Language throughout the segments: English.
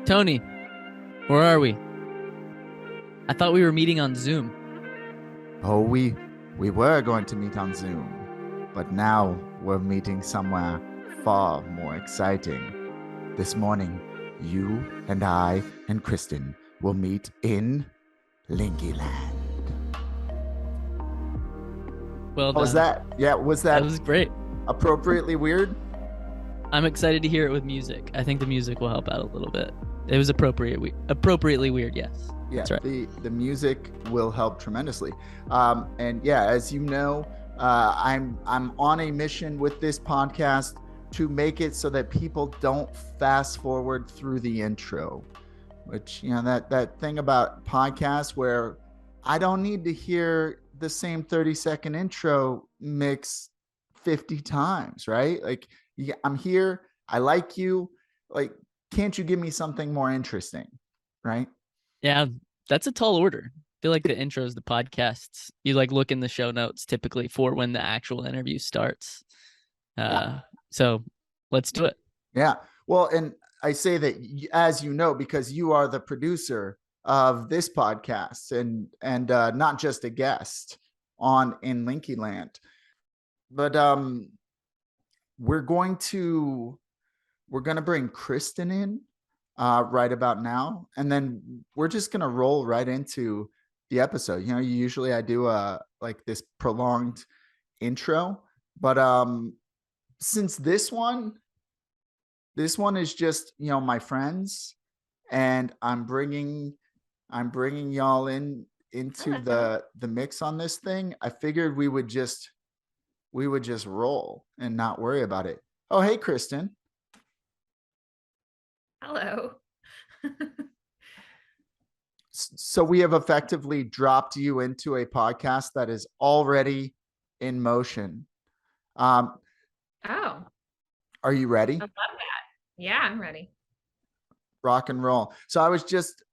Tony, where are we? I thought we were meeting on Zoom. Oh, we were going to meet on Zoom, but now we're meeting somewhere far more exciting. This morning, you and I and Kristen will meet in Linkyland. Well How was done. that? Yeah, was That that was great. appropriately weird? I'm excited to hear it with music. I think the music will help out a little bit. It was appropriately weird, yes. Yeah, That's right. the music will help tremendously. And yeah, as you know, I'm on a mission with this podcast to make it so that people don't fast forward through the intro. Which, that thing about podcasts where I don't need to hear the same 30-second intro mix 50 times, right? Like, yeah, I'm here, I like you, like, can't you give me something more interesting, right? Yeah, that's a tall order. I feel like the intros, the podcasts, you like look in the show notes typically for when the actual interview starts. Yeah. So let's do it. Yeah. Well, and I say that as you know, because you are the producer of this podcast and not just a guest on in Linky Land. But we're going to bring Kristen in right about now, and then we're just gonna roll right into the episode. Usually I do like this prolonged intro, but since this one is just my friends, and I'm bringing y'all into the mix on this thing. I figured we would just roll and not worry about it. Oh, hey, Kristen. Hello. So we have effectively dropped you into a podcast that is already in motion. Oh, Are you ready? I love that. Yeah, I'm ready. Rock and roll. So I was just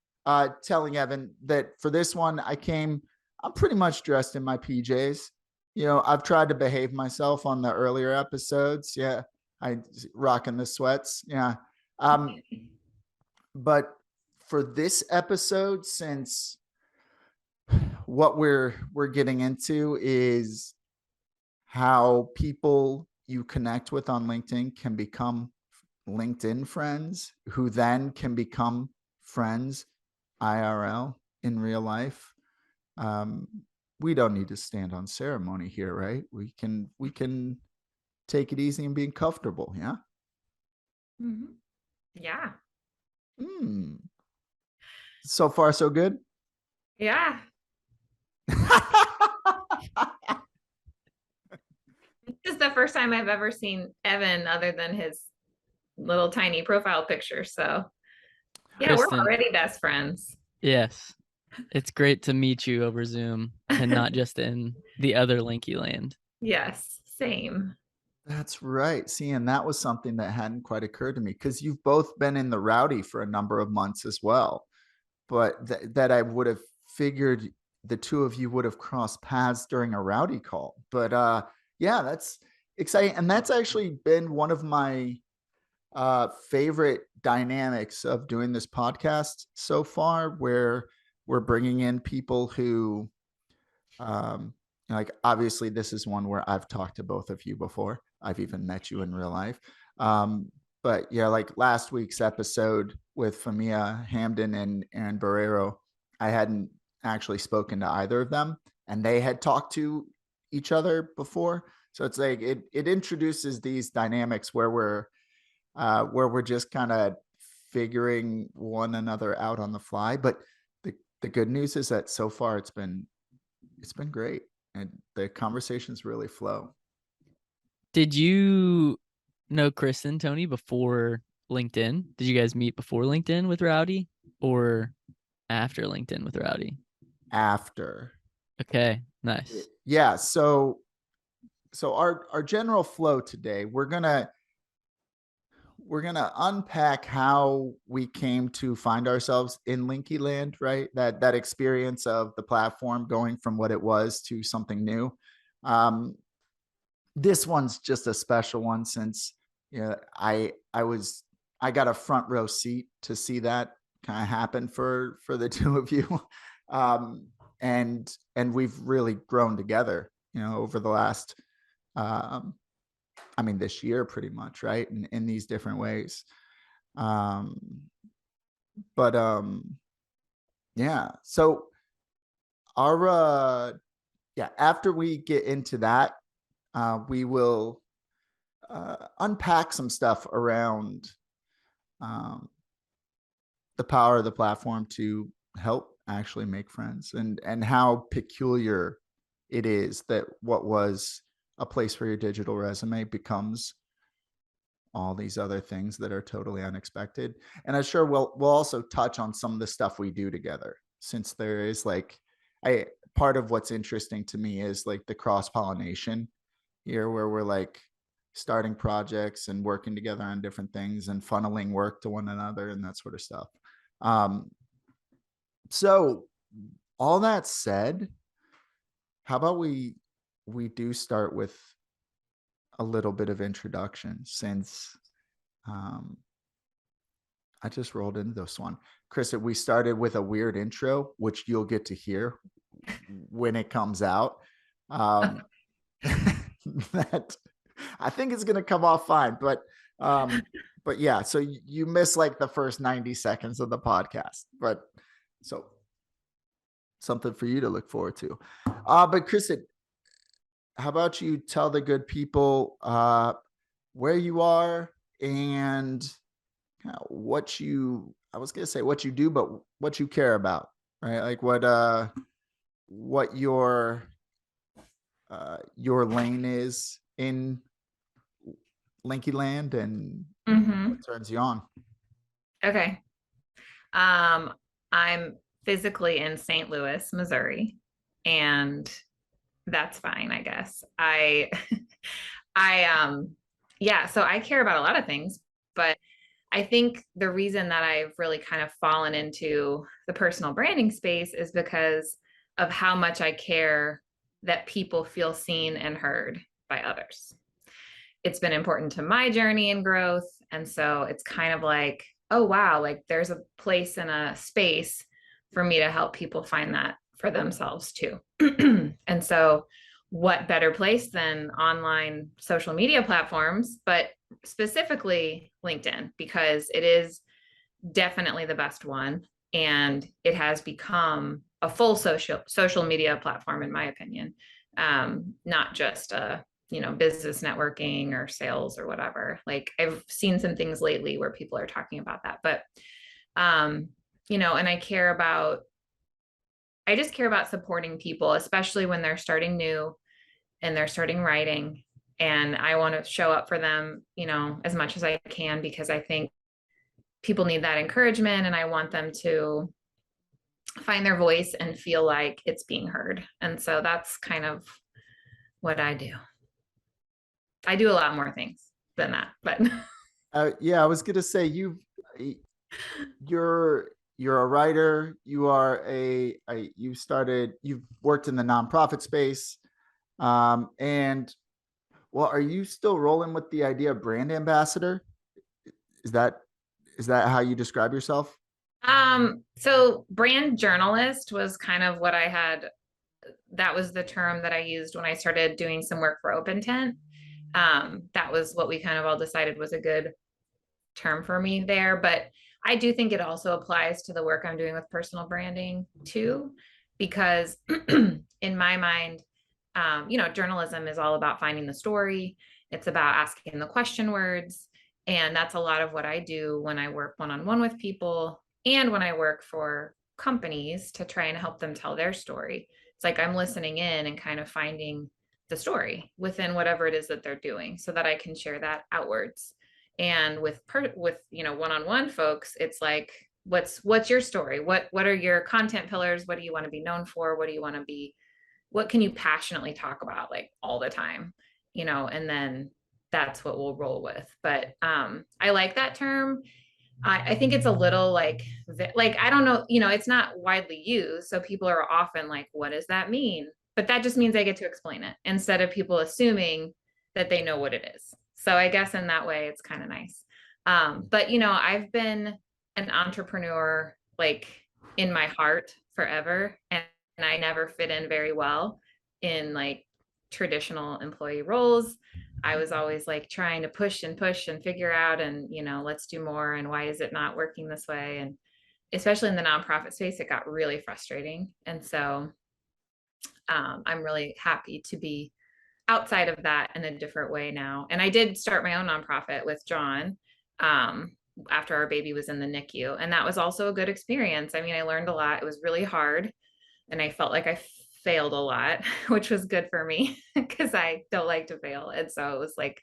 telling Evan that for this one, I'm pretty much dressed in my PJs. I've tried to behave myself on the earlier episodes. Yeah, I rocking the sweats. Yeah. But for this episode, since what we're getting into is how people you connect with on LinkedIn can become LinkedIn friends, who then can become friends IRL in real life. We don't need to stand on ceremony here, right? We can take it easy and being comfortable. Yeah. Mm-hmm. Yeah. So far, so good. Yeah. This is the first time I've ever seen Evan other than his little tiny profile picture. So yeah, Kristen, we're already best friends. yes. It's great to meet you over Zoom and not just in the other Linky land. Yes, same. That's right. See, and that was something that hadn't quite occurred to me, because you've both been in the rowdy for a number of months as well. But that I would have figured the two of you would have crossed paths during a rowdy call. But yeah, that's exciting. And that's actually been one of my favorite dynamics of doing this podcast so far, where we're bringing in people who, like, obviously this is one where I've talked to both of you before. I've even met you in real life. But yeah, like last week's episode with Famia Hamden and Aaron Barrero, I hadn't actually spoken to either of them, and they had talked to each other before. So it's like it introduces these dynamics where we're just kind of figuring one another out on the fly. But the good news is that so far it's been great, and the conversations really flow. Did you know Kristen, Tony, before LinkedIn? Did you guys meet before LinkedIn with Rowdy or after LinkedIn with Rowdy? After. Okay, nice. Yeah. So our general flow today, we're gonna unpack how we came to find ourselves in Linky Land, right? That experience of the platform going from what it was to something new. This one's just a special one, since I I got a front row seat to see that kind of happen for the two of you. And we've really grown together, over the last, this year pretty much, right? In these different ways. But yeah, so our, after we get into that, we will unpack some stuff around the power of the platform to help actually make friends, and how peculiar it is that what was a place for your digital resume becomes all these other things that are totally unexpected. And I'm sure we'll also touch on some of the stuff we do together, since there is part of what's interesting to me is like the cross-pollination here, where we're like starting projects and working together on different things and funneling work to one another and that sort of stuff. So all that said, how about we do start with a little bit of introduction, since I just rolled into this one. Kristen, we started with a weird intro, which you'll get to hear when it comes out. That I think it's going to come off fine, but yeah, so you miss like the first 90 seconds of the podcast, but so something for you to look forward to. But Kristen, how about you tell the good people where you are and what you, I was going to say what you do, but what you care about, right? Like what your lane is in Linky Land, and what turns you on. Okay. I'm physically in St. Louis, Missouri, and that's fine, I guess. So I care about a lot of things, but I think the reason that I've really kind of fallen into the personal branding space is because of how much I care that people feel seen and heard by others. It's been important to my journey and growth. And so it's kind of like, oh, wow, like there's a place and a space for me to help people find that for themselves too. And so what better place than online social media platforms, but specifically LinkedIn, because it is definitely the best one. And it has become a full social media platform, in my opinion, not just a business networking or sales or whatever. Like I've seen some things lately where people are talking about that, but and I just care about supporting people, especially when they're starting new and they're starting writing. And I want to show up for them, as much as I can, because I think people need that encouragement, and I want them to find their voice and feel like it's being heard. And so that's kind of what I do. I do a lot more things than that, but yeah, I was gonna say you're a writer. You are you've worked in the nonprofit space, and well, are you still rolling with the idea of brand ambassador? Is that how you describe yourself? So brand journalist was kind of what I had. That was the term that I used when I started doing some work for OpenTent. That was what we kind of all decided was a good term for me there. But I do think it also applies to the work I'm doing with personal branding too, because in my mind, journalism is all about finding the story. It's about asking the question words. And that's a lot of what I do when I work one-on-one with people and when I work for companies to try and help them tell their story. It's like I'm listening in and kind of finding the story within whatever it is that they're doing so that I can share that outwards. And with one-on-one folks, it's like, what's your story? What are your content pillars? What do you want to be known for? What can you passionately talk about like all the time? And then that's what we'll roll with. But I like that term. I think it's a little like I don't know, it's not widely used. So people are often like, what does that mean? But that just means I get to explain it instead of people assuming that they know what it is. So I guess in that way, it's kind of nice. But I've been an entrepreneur like in my heart forever, and I never fit in very well in like traditional employee roles. I was always like trying to push and push and figure out, and let's do more, and why is it not working this way? And especially in the nonprofit space, it got really frustrating. And so I'm really happy to be outside of that in a different way now. And I did start my own nonprofit with John after our baby was in the NICU. And that was also a good experience. I mean, I learned a lot. It was really hard. And I felt like I failed a lot, which was good for me because I don't like to fail. And so it was like,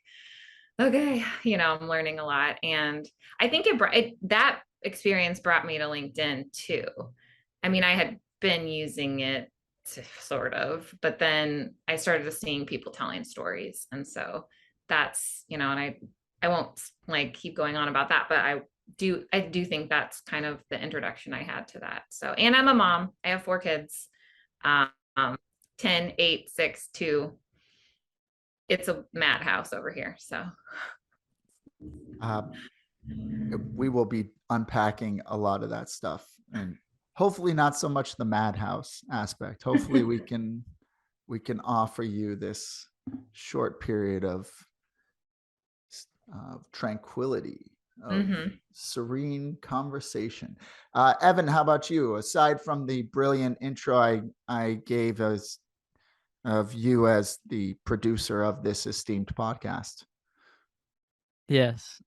okay, I'm learning a lot. And I think that experience brought me to LinkedIn too. I mean, I had been using it sort of, but then I started seeing people telling stories. And so that's, and I won't like keep going on about that, but I do think that's kind of the introduction I had to that. So, and I'm a mom. I have 4 kids, um, 10, 8, 6, 2. It's a madhouse over here. So Uh, we will be unpacking a lot of that stuff, and hopefully not so much the madhouse aspect. Hopefully we can offer you this short period of tranquility, of serene conversation. Evan, how about you? Aside from the brilliant intro I gave as of you as the producer of this esteemed podcast. Yes.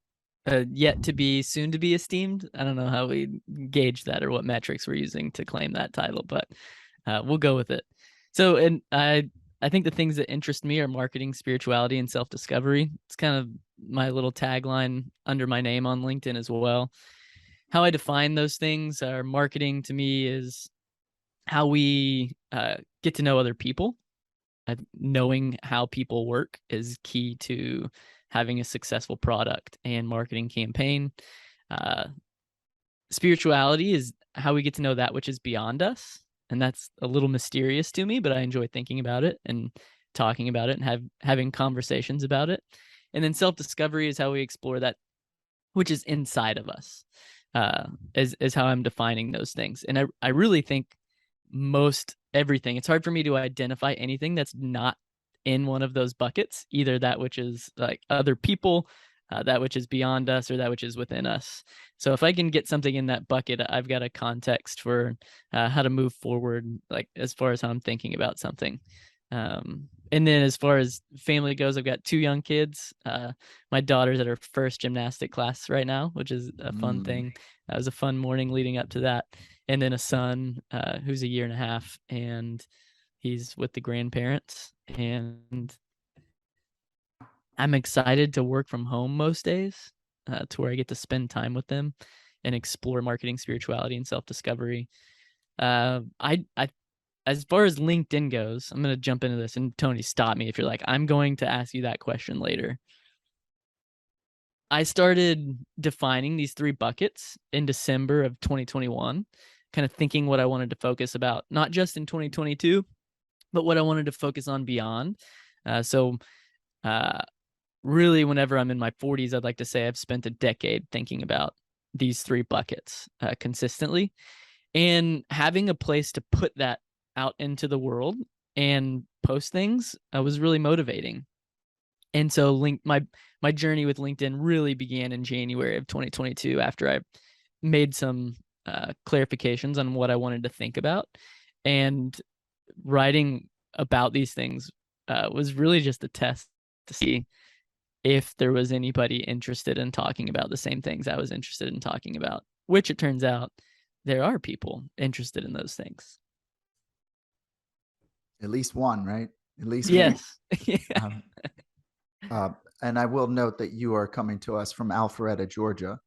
Yet to be, soon to be esteemed. I don't know how we gauge that or what metrics we're using to claim that title, but we'll go with it. So, and I think the things that interest me are marketing, spirituality, and self-discovery. It's kind of my little tagline under my name on LinkedIn as well. How I define those things are marketing to me is how we get to know other people. Knowing how people work is key to having a successful product and marketing campaign. Spirituality is how we get to know that which is beyond us. And that's a little mysterious to me, but I enjoy thinking about it and talking about it and having conversations about it. And then self-discovery is how we explore that which is inside of us, is how I'm defining those things. And I really think most everything, it's hard for me to identify anything that's not in one of those buckets, either that which is like other people, that which is beyond us, or that which is within us. So if I can get something in that bucket, I've got a context for how to move forward, like as far as how I'm thinking about something. And then as far as family goes, I've got 2 young kids. My daughter's at her first gymnastic class right now, which is a fun thing. It was a fun morning leading up to that. And then a son who's a 1.5 years, and he's with the grandparents. And I'm excited to work from home most days, to where I get to spend time with them and explore marketing, spirituality, and self-discovery. I as far as LinkedIn goes, I'm going to jump into this, and Tony, stop me if you're like, I'm going to ask you that question later. I started defining these 3 buckets in December of 2021, kind of thinking what I wanted to focus about, not just in 2022, but what I wanted to focus on beyond. So really, whenever I'm in my 40s, I'd like to say I've spent a decade thinking about these 3 buckets consistently, and having a place to put that out into the world and post things was really motivating. And so my journey with LinkedIn really began in January of 2022 after I made some clarifications on what I wanted to think about. And writing about these things was really just a test to see if there was anybody interested in talking about the same things I was interested in talking about, which it turns out there are people interested in those things. At least one, right? At least yes. one. And I will note that you are coming to us from Alpharetta, Georgia.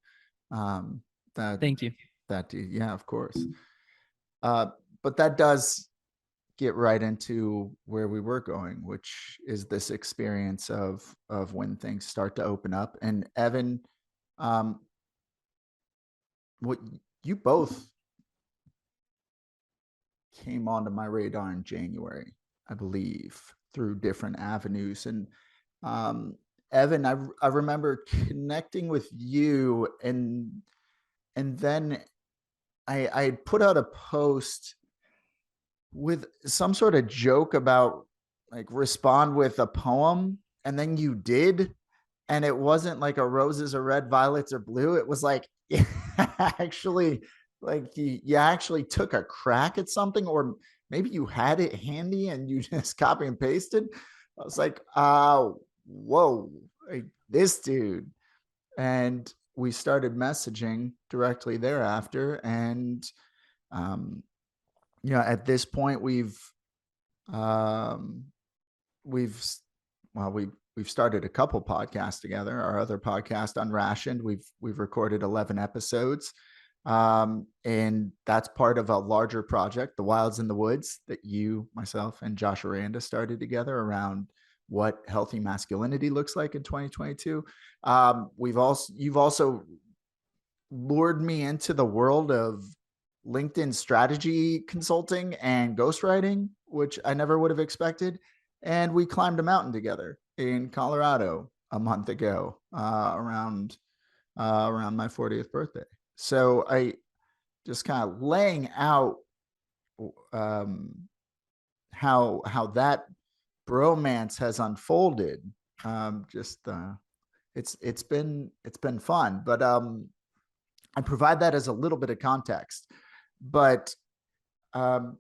Thank you. Yeah, of course. But that does get right into where we were going, which is this experience of when things start to open up. And Evan, what you both came onto my radar in January, I believe, through different avenues. And Evan, I remember connecting with you, and then I put out a post with some sort of joke about like respond with a poem, and then you did, and it wasn't like a roses are red, violets are blue. It was like actually like you actually took a crack at something, or maybe you had it handy and you just copy and pasted. I was like, whoa, like, this dude. And we started messaging directly thereafter. And um, at this point um, we've we've started a couple podcasts together. Our other podcast, Unrationed, we've recorded 11 episodes, and that's part of a larger project, The Wilds in the Woods, that you, myself, and Josh Aranda started together around what healthy masculinity looks like in 2022. You've also lured me into the world of LinkedIn strategy consulting and ghostwriting, which I never would have expected. And we climbed a mountain together in Colorado a month ago, around my 40th birthday. So I just kind of laying out um, how that bromance has unfolded. It's been fun, but I provide that as a little bit of context. But can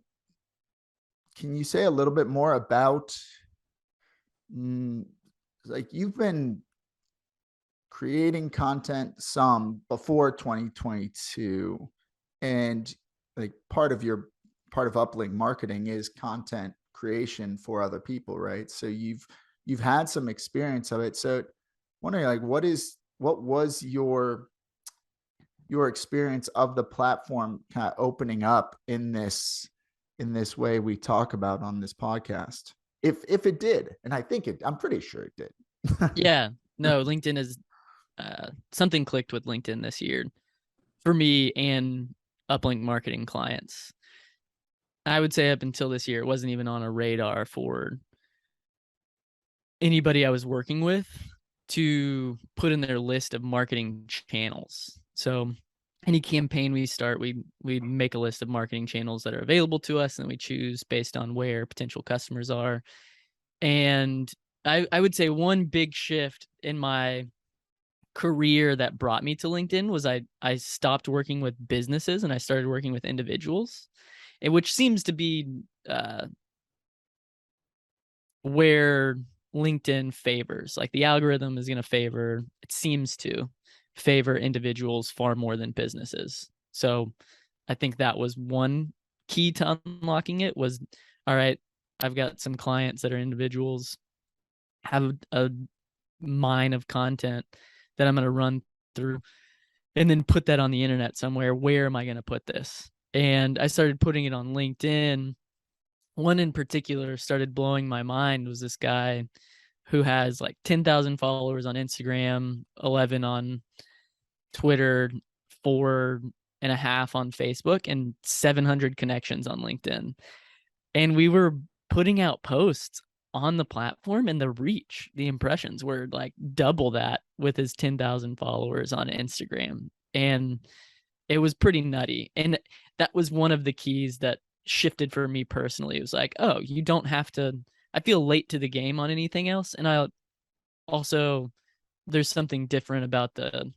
you say a little bit more about, like, you've been creating content some before 2022, and like part of uplink marketing is content creation for other people, right? So you've had some experience of it. So wondering, like, what was your experience of the platform kind of opening up in this way we talk about on this podcast, if it did? And I'm pretty sure it did. Yeah, no, LinkedIn is something clicked with LinkedIn this year for me and uplink marketing clients. I would say up until this year, it wasn't even on a radar for anybody I was working with to put in their list of marketing channels. So any campaign we start, we make a list of marketing channels that are available to us, and we choose based on where potential customers are. And I would say one big shift in my career that brought me to LinkedIn was I stopped working with businesses and I started working with individuals, which seems to be where LinkedIn favors. Like the algorithm is going to favor, it seems to favor individuals far more than businesses. So I think that was one key to unlocking it was, all right, I've got some clients that are individuals, have a mine of content that I'm going to run through and then put that on the internet somewhere. Where am I going to put this? And I started putting it on LinkedIn. One in particular started blowing my mind was this guy who has like 10,000 followers on Instagram, 11 on Twitter, 4.5 on Facebook, and 700 connections on LinkedIn. And we were putting out posts on the platform, and the reach, the impressions were like double that with his 10,000 followers on Instagram. And it was pretty nutty. And that was one of the keys that shifted for me personally. It was like, oh, you don't have to, I feel late to the game on anything else. And I also, there's something different about the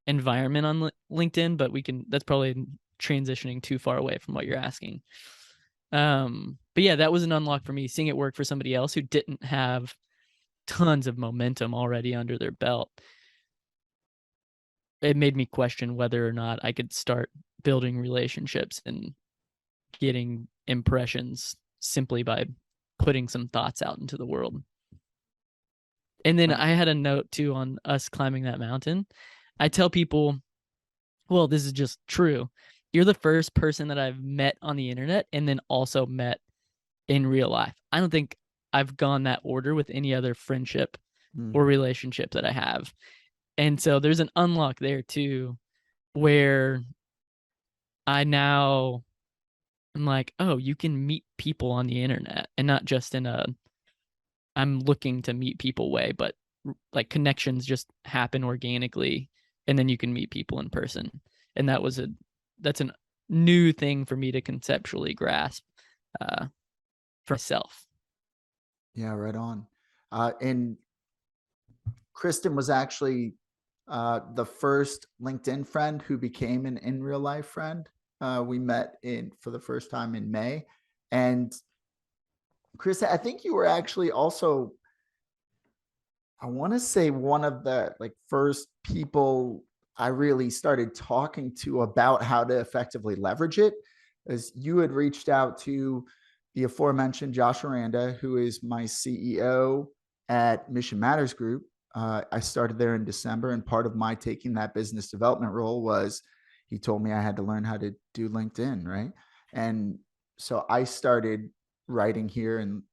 environment on LinkedIn, but that's probably transitioning too far away from what you're asking. But yeah, that was an unlock for me, seeing it work for somebody else who didn't have tons of momentum already under their belt. It made me question whether or not I could start building relationships and getting impressions simply by putting some thoughts out into the world. And then I had a note too on us climbing that mountain. I tell people, well, this is just true. You're the first person that I've met on the internet and then also met in real life. I don't think I've gone that order with any other friendship or relationship that I have. And so there's an unlock there too, where I'm like, oh, you can meet people on the internet and not just in I'm looking to meet people way, but like connections just happen organically, and then you can meet people in person. And that's a new thing for me to conceptually grasp for myself. Yeah, right on. And Kristen was actually the first LinkedIn friend who became an in real life friend. We met for the first time in May. And Chris, I think you were actually also, I want to say, one of the like first people I really started talking to about how to effectively leverage it, as you had reached out to the aforementioned Josh Aranda, who is my CEO at Mission Matters Group. I started there in December, and part of my taking that business development role was he told me I had to learn how to do LinkedIn, right? And so I started writing here in,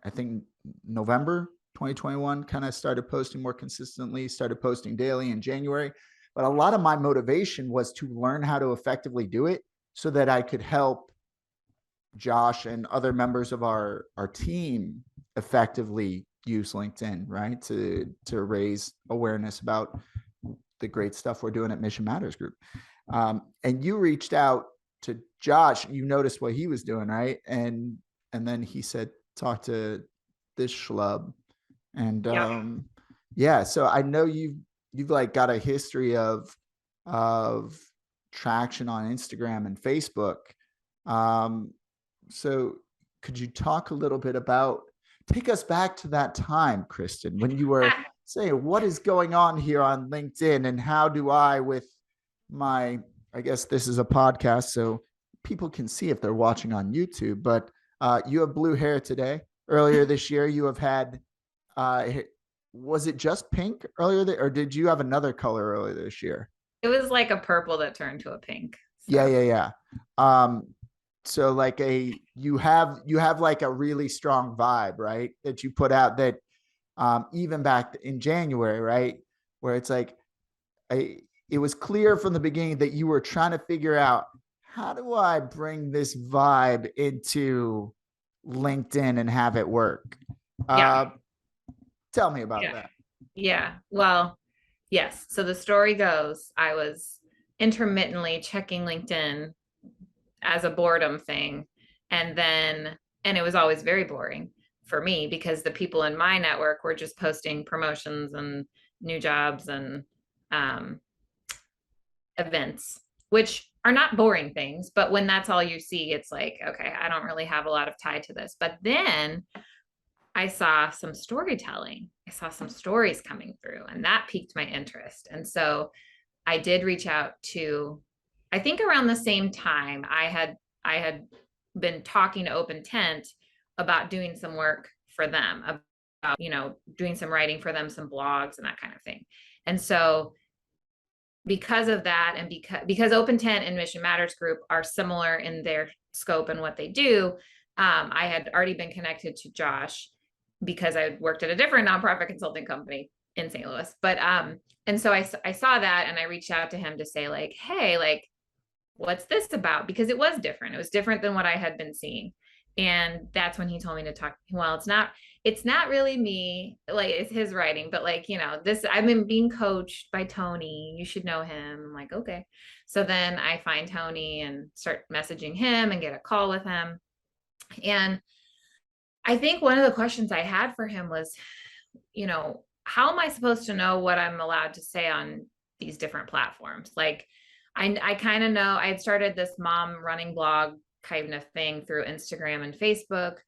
I think, November 2021, kind of started posting more consistently, started posting daily in January. But a lot of my motivation was to learn how to effectively do it so that I could help Josh and other members of our team effectively use LinkedIn, right? To raise awareness about the great stuff we're doing at Mission Matters Group. And you reached out to Josh, you noticed what he was doing, right? And then he said, talk to this schlub. And yeah, so I know you've like got a history of traction on Instagram and Facebook. So could you talk a little bit about, take us back to that time, Kristen, when you were saying, what is going on here on LinkedIn, and how do I, with my, I guess this is a podcast, so people can see if they're watching on YouTube, but you have blue hair today. Earlier this year, you have had, was it just pink earlier, or did you have another color earlier this year? It was like a purple that turned to a pink. So. Yeah. So like you have like a really strong vibe, right? That you put out that even back in January, right? Where it's like, it was clear from the beginning that you were trying to figure out, how do I bring this vibe into LinkedIn and have it work? Tell me about that. Yeah. Well, yes. So the story goes, I was intermittently checking LinkedIn as a boredom thing. And it was always very boring for me because the people in my network were just posting promotions and new jobs and events, which are not boring things. But when that's all you see, it's like, okay, I don't really have a lot of tie to this. But then I saw some storytelling. I saw some stories coming through, and that piqued my interest. And so I did reach out to, I think around the same time, I had been talking to Open Tent about doing some work for them, about, doing some writing for them, some blogs and that kind of thing. And so because of that, and because Open Tent and Mission Matters Group are similar in their scope and what they do, I had already been connected to Josh because I worked at a different nonprofit consulting company in St. Louis. But and so I saw that, and I reached out to him to say, like, hey, like, what's this about? Because it was different. It was different than what I had been seeing. And that's when he told me to talk. Well, it's not really me, like it's his writing, but like, this, I've been being coached by Tony. You should know him. I'm like, okay. So then I find Tony and start messaging him and get a call with him. And I think one of the questions I had for him was, how am I supposed to know what I'm allowed to say on these different platforms? Like, I kind of know I had started this mom running blog kind of thing through Instagram and Facebook.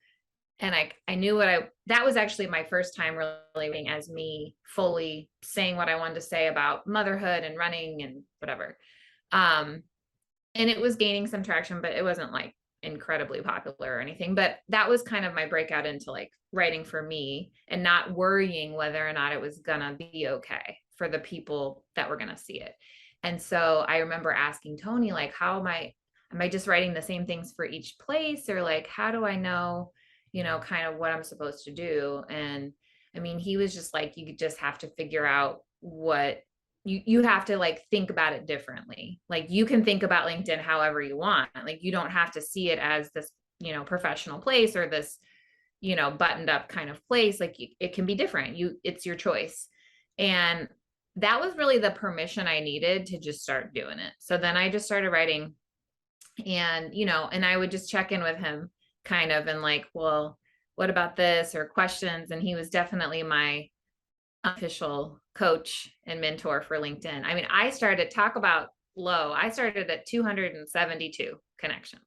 And I knew that was actually my first time really being as me fully saying what I wanted to say about motherhood and running and whatever. And it was gaining some traction, but it wasn't like incredibly popular or anything. But that was kind of my breakout into like writing for me and not worrying whether or not it was gonna be okay for the people that were gonna see it. And so I remember asking Tony, like, how am I just writing the same things for each place? Or like, how do I know, kind of what I'm supposed to do? And I mean, he was just like, you just have to figure out what you have to like think about it differently. Like you can think about LinkedIn however you want. Like you don't have to see it as this, professional place or this, buttoned up kind of place. Like it can be different. It's your choice. And that was really the permission I needed to just start doing it. So then I just started writing, and, and I would just check in with him kind of, and like, well, what about this, or questions. And he was definitely my official coach and mentor for LinkedIn. I mean, I started I started at 272 connections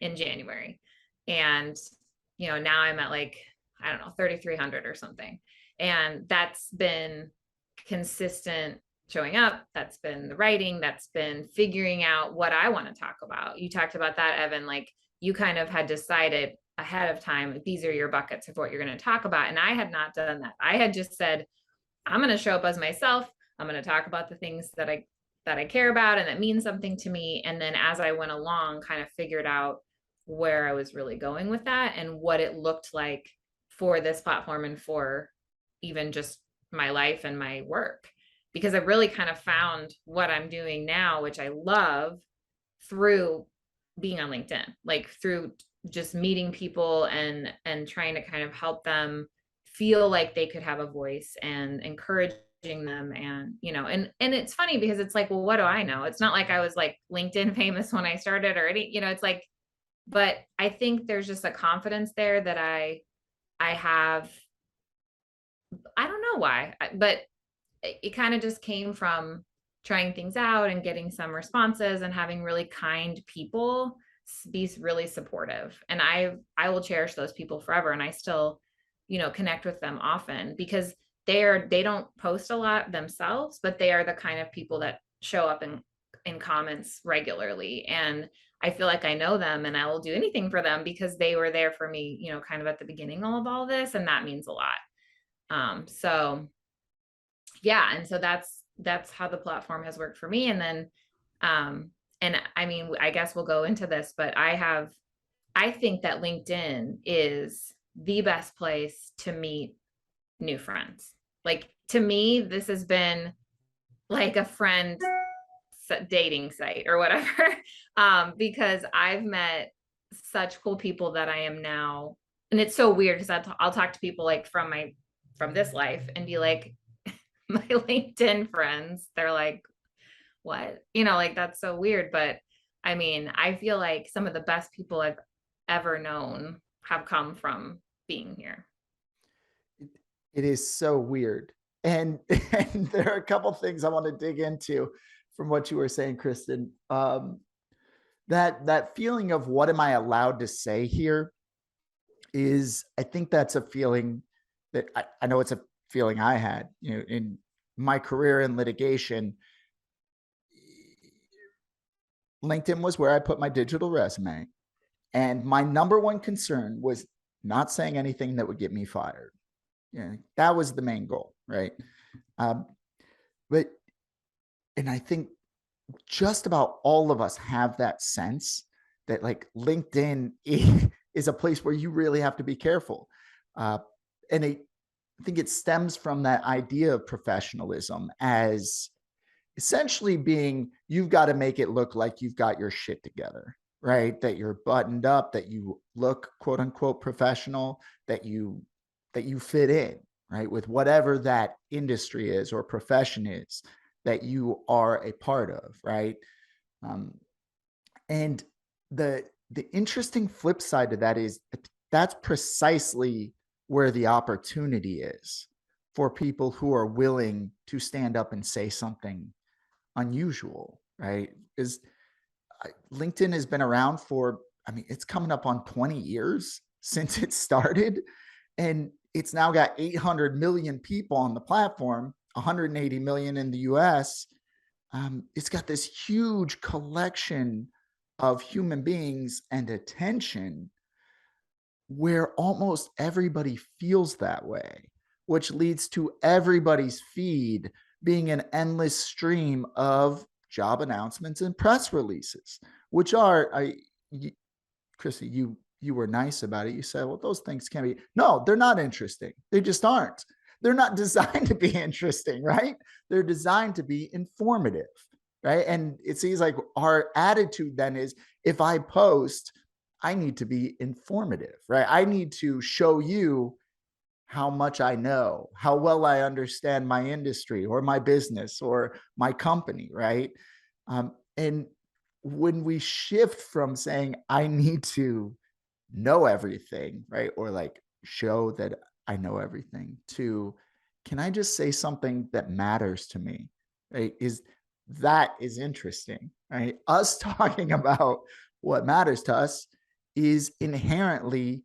in January. And, now I'm at like, I don't know, 3,300 or something. And that's been consistent showing up. That's been the writing. That's been figuring out what I want to talk about. You talked about that, Evan, like you kind of had decided ahead of time, these are your buckets of what you're going to talk about. And I had not done that. I had just said, I'm going to show up as myself. I'm going to talk about the things that I care about and that mean something to me. And then as I went along, kind of figured out where I was really going with that and what it looked like for this platform and for even just my life and my work. Because I really kind of found what I'm doing now, which I love, through being on LinkedIn, like through just meeting people and trying to kind of help them feel like they could have a voice and encouraging them. And, and it's funny because it's like, well, what do I know? It's not like I was like LinkedIn famous when I started or any, it's like, but I think there's just a confidence there that I have. I don't know why, but it kind of just came from trying things out and getting some responses and having really kind people be really supportive. And I will cherish those people forever. And I still, connect with them often because they don't post a lot themselves, but they are the kind of people that show up in comments regularly. And I feel like I know them and I will do anything for them because they were there for me, kind of at the beginning of all this. And that means a lot. So yeah. And so that's how the platform has worked for me. And then, and I mean, I guess we'll go into this, but I think that LinkedIn is the best place to meet new friends. Like to me, this has been like a friend dating site or whatever, because I've met such cool people that I am now. And it's so weird because I'll talk to people like from this life and be like, my LinkedIn friends, they're like, what? Like that's so weird. But I mean, I feel like some of the best people I've ever known have come from being here. It is so weird. And there are a couple things I want to dig into from what you were saying, Kristen. That feeling of what am I allowed to say here is, I think that's a feeling that I know it's a feeling I had, in my career in litigation. LinkedIn was where I put my digital resume. And my number one concern was not saying anything that would get me fired. That was the main goal, right? And I think just about all of us have that sense that like LinkedIn is a place where you really have to be careful. And I think it stems from that idea of professionalism as essentially being, you've got to make it look like you've got your shit together, right? That you're buttoned up, that you look quote unquote professional, that you fit in, right? With whatever that industry is or profession is that you are a part of, right? And the interesting flip side to that is that's precisely where the opportunity is for people who are willing to stand up and say something unusual, right? Because LinkedIn has been around for, I mean, it's coming up on 20 years since it started, and it's now got 800 million people on the platform, 180 million in the US. It's got this huge collection of human beings and attention where almost everybody feels that way, which leads to everybody's feed being an endless stream of job announcements and press releases, which are, Chrissy, you were nice about it. You said, well, those things can be, no, they're not interesting. They just aren't. They're not designed to be interesting, right? They're designed to be informative, right? And it seems like our attitude then is, if I post, I need to be informative, right? I need to show you how much I know, how well I understand my industry or my business or my company, right? And when we shift from saying I need to know everything, right? Or like show that I know everything to, can I just say something that matters to me? Right? That is interesting, right? Us talking about what matters to us is inherently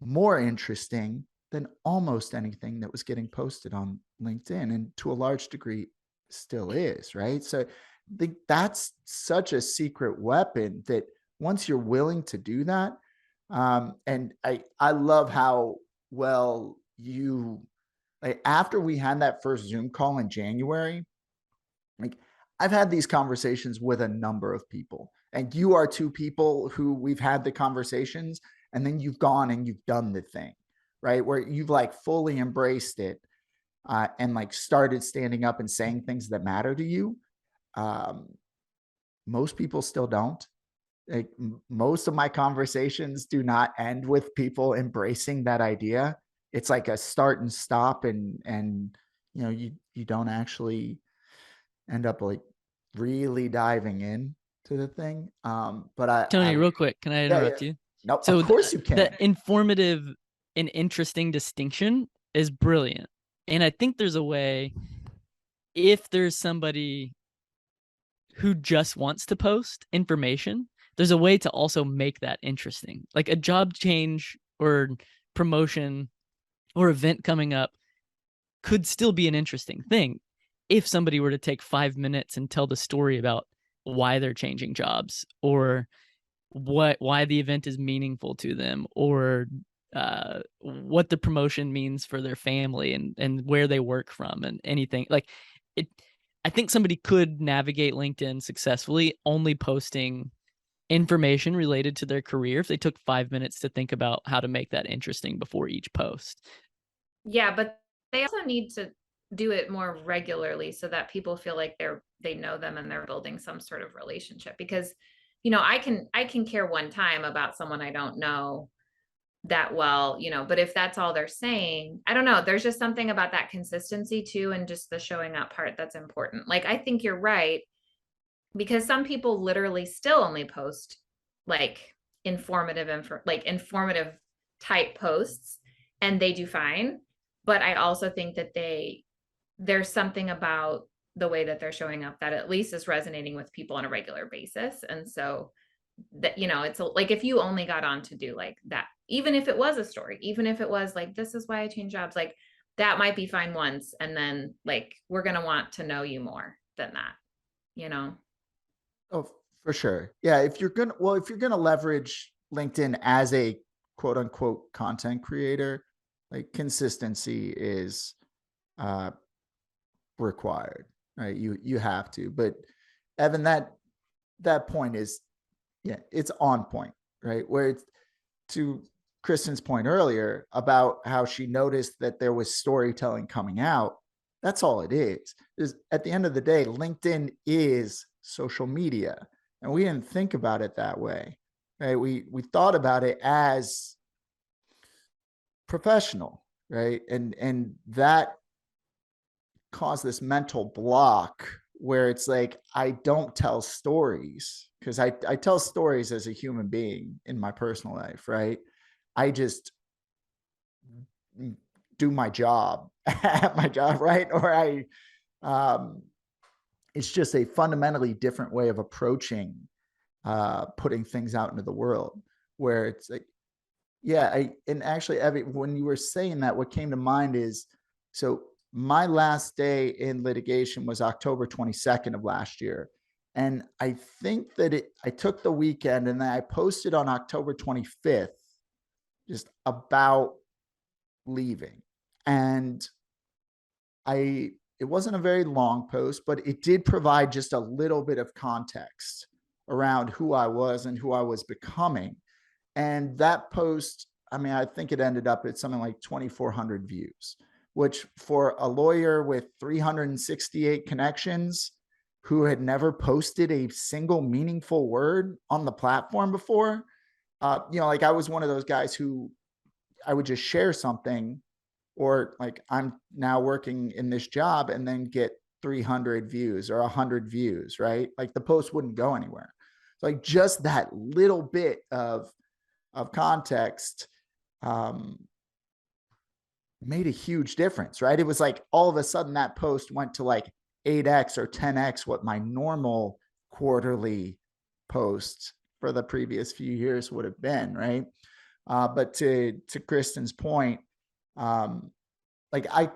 more interesting than almost anything that was getting posted on LinkedIn, and to a large degree still is, right? So I think that's such a secret weapon that once you're willing to do that, and I love how well you, like, after we had that first Zoom call in January, like, I've had these conversations with a number of people, and you are two people who we've had the conversations, and then you've gone and you've done the thing, right? Where you've like fully embraced it, and like started standing up and saying things that matter to you. Um, Most people still don't. Like, most of my conversations do not end with people embracing that idea. It's like a start and stop, and you don't actually end up like really diving in to the thing. But Tony, real quick, can I yeah. interrupt you? No, of So course you the can. informative and interesting distinction is brilliant. And I think there's a way, if there's somebody who just wants to post information, there's a way to also make that interesting. Like a job change or promotion or event coming up could still be an interesting thing if somebody were to take 5 minutes and tell the story about why they're changing jobs, or why the event is meaningful to them, or what the promotion means for their family, and where they work from, and anything like it. I think somebody could navigate LinkedIn successfully only posting information related to their career if they took 5 minutes to think about how to make that interesting before each post. Yeah, but they also need to do it more regularly so that people feel like they know them and they're building some sort of relationship. Because I can care one time about someone I don't know that well, but if that's all they're saying, I don't know, there's just something about that consistency too, and just the showing up part that's important. Like, I think you're right, because some people literally still only post like informative type posts, and they do fine. But I also think that there's something about the way that they're showing up that at least is resonating with people on a regular basis. And so that, it's like, if you only got on to do like that, even if it was a story, even if it was like, this is why I changed jobs, like that might be fine once, and then like we're going to want to know you more than that, you know. Oh, for sure. Yeah. If you're gonna leverage LinkedIn as a quote unquote content creator, like, consistency is uh required, right? You have to. But Evan, that point is, yeah, it's on point, right? Where it's, to Kristen's point earlier about how she noticed that there was storytelling coming out. That's all it is at the end of the day, LinkedIn is social media. And we didn't think about it that way, right? We thought about it as professional, right? And that caused this mental block where it's like, I don't tell stories because I tell stories as a human being in my personal life, right? I just do my job at my job, right? Or um, it's just a fundamentally different way of approaching putting things out into the world, where it's like, yeah, and actually, Evie, when you were saying that, what came to mind is, so my last day in litigation was October 22nd of last year. And I think that I took the weekend and then I posted on October 25th, just about leaving. And it wasn't a very long post, but it did provide just a little bit of context around who I was and who I was becoming. And that post, I mean, I think it ended up at something like 2,400 views, which for a lawyer with 368 connections who had never posted a single meaningful word on the platform before, like I was one of those guys who I would just share something, or like I'm now working in this job and then get 300 views or 100 views, right? Like the post wouldn't go anywhere. So like just that little bit of context made a huge difference, right? It was like all of a sudden that post went to like 8x or 10x what my normal quarterly post for the previous few years would have been, right? But to Kristen's point, like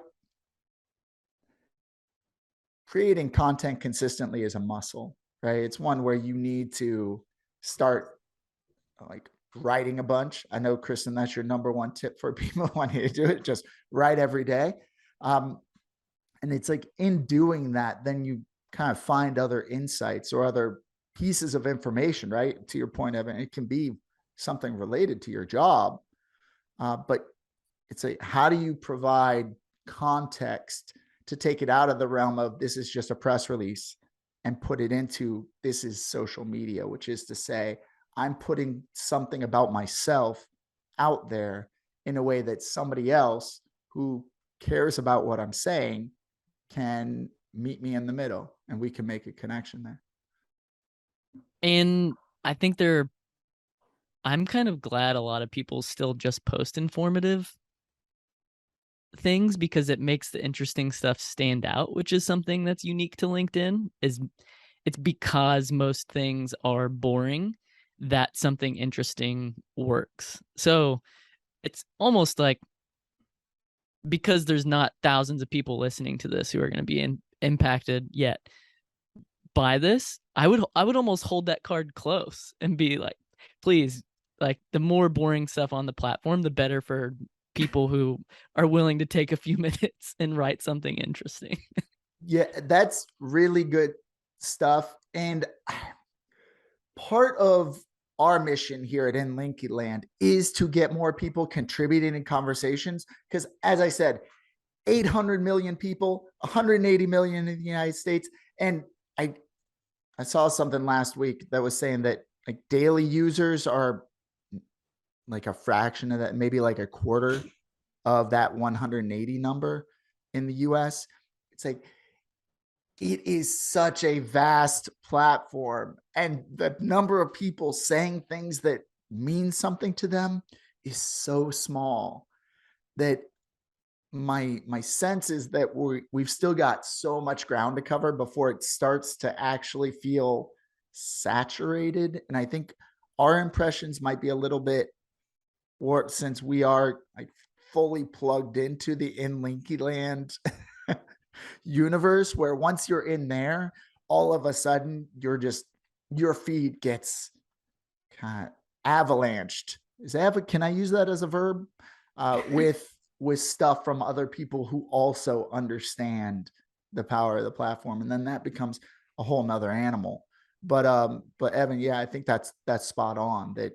creating content consistently is a muscle, right? It's one where you need to start like writing a bunch. I know, Kristen, that's your number one tip for people wanting to do it. Just write every day. And it's like in doing that, then you kind of find other insights or other pieces of information, right? To your point, Evan, it can be something related to your job. But it's like, how do you provide context to take it out of the realm of this is just a press release and put it into this is social media, which is to say, I'm putting something about myself out there in a way that somebody else who cares about what I'm saying can meet me in the middle and we can make a connection there. And I think I'm kind of glad a lot of people still just post informative things because it makes the interesting stuff stand out, which is something that's unique to LinkedIn. It's because most things are boring that something interesting works. So it's almost like, because there's not thousands of people listening to this who are going to be impacted yet by this, I would almost hold that card close and be like, please, like the more boring stuff on the platform, the better for people who are willing to take a few minutes and write something interesting. Yeah, that's really good stuff. And part of our mission here at In Linky Land is to get more people contributing in conversations. Because as I said, 800 million people, 180 million in the United States. And I saw something last week that was saying that like daily users are like a fraction of that, maybe like a quarter of that 180 number in the US. It's like, it is such a vast platform, and the number of people saying things that mean something to them is so small that my sense is that we've still got so much ground to cover before it starts to actually feel saturated. And I think our impressions might be a little bit warped since we are like fully plugged into the In Linky Land universe, where once you're in there, all of a sudden your feed gets kind of avalanched. Can I use that as a verb? With stuff from other people who also understand the power of the platform, and then that becomes a whole nother animal. But Evan, yeah, I think that's spot on. That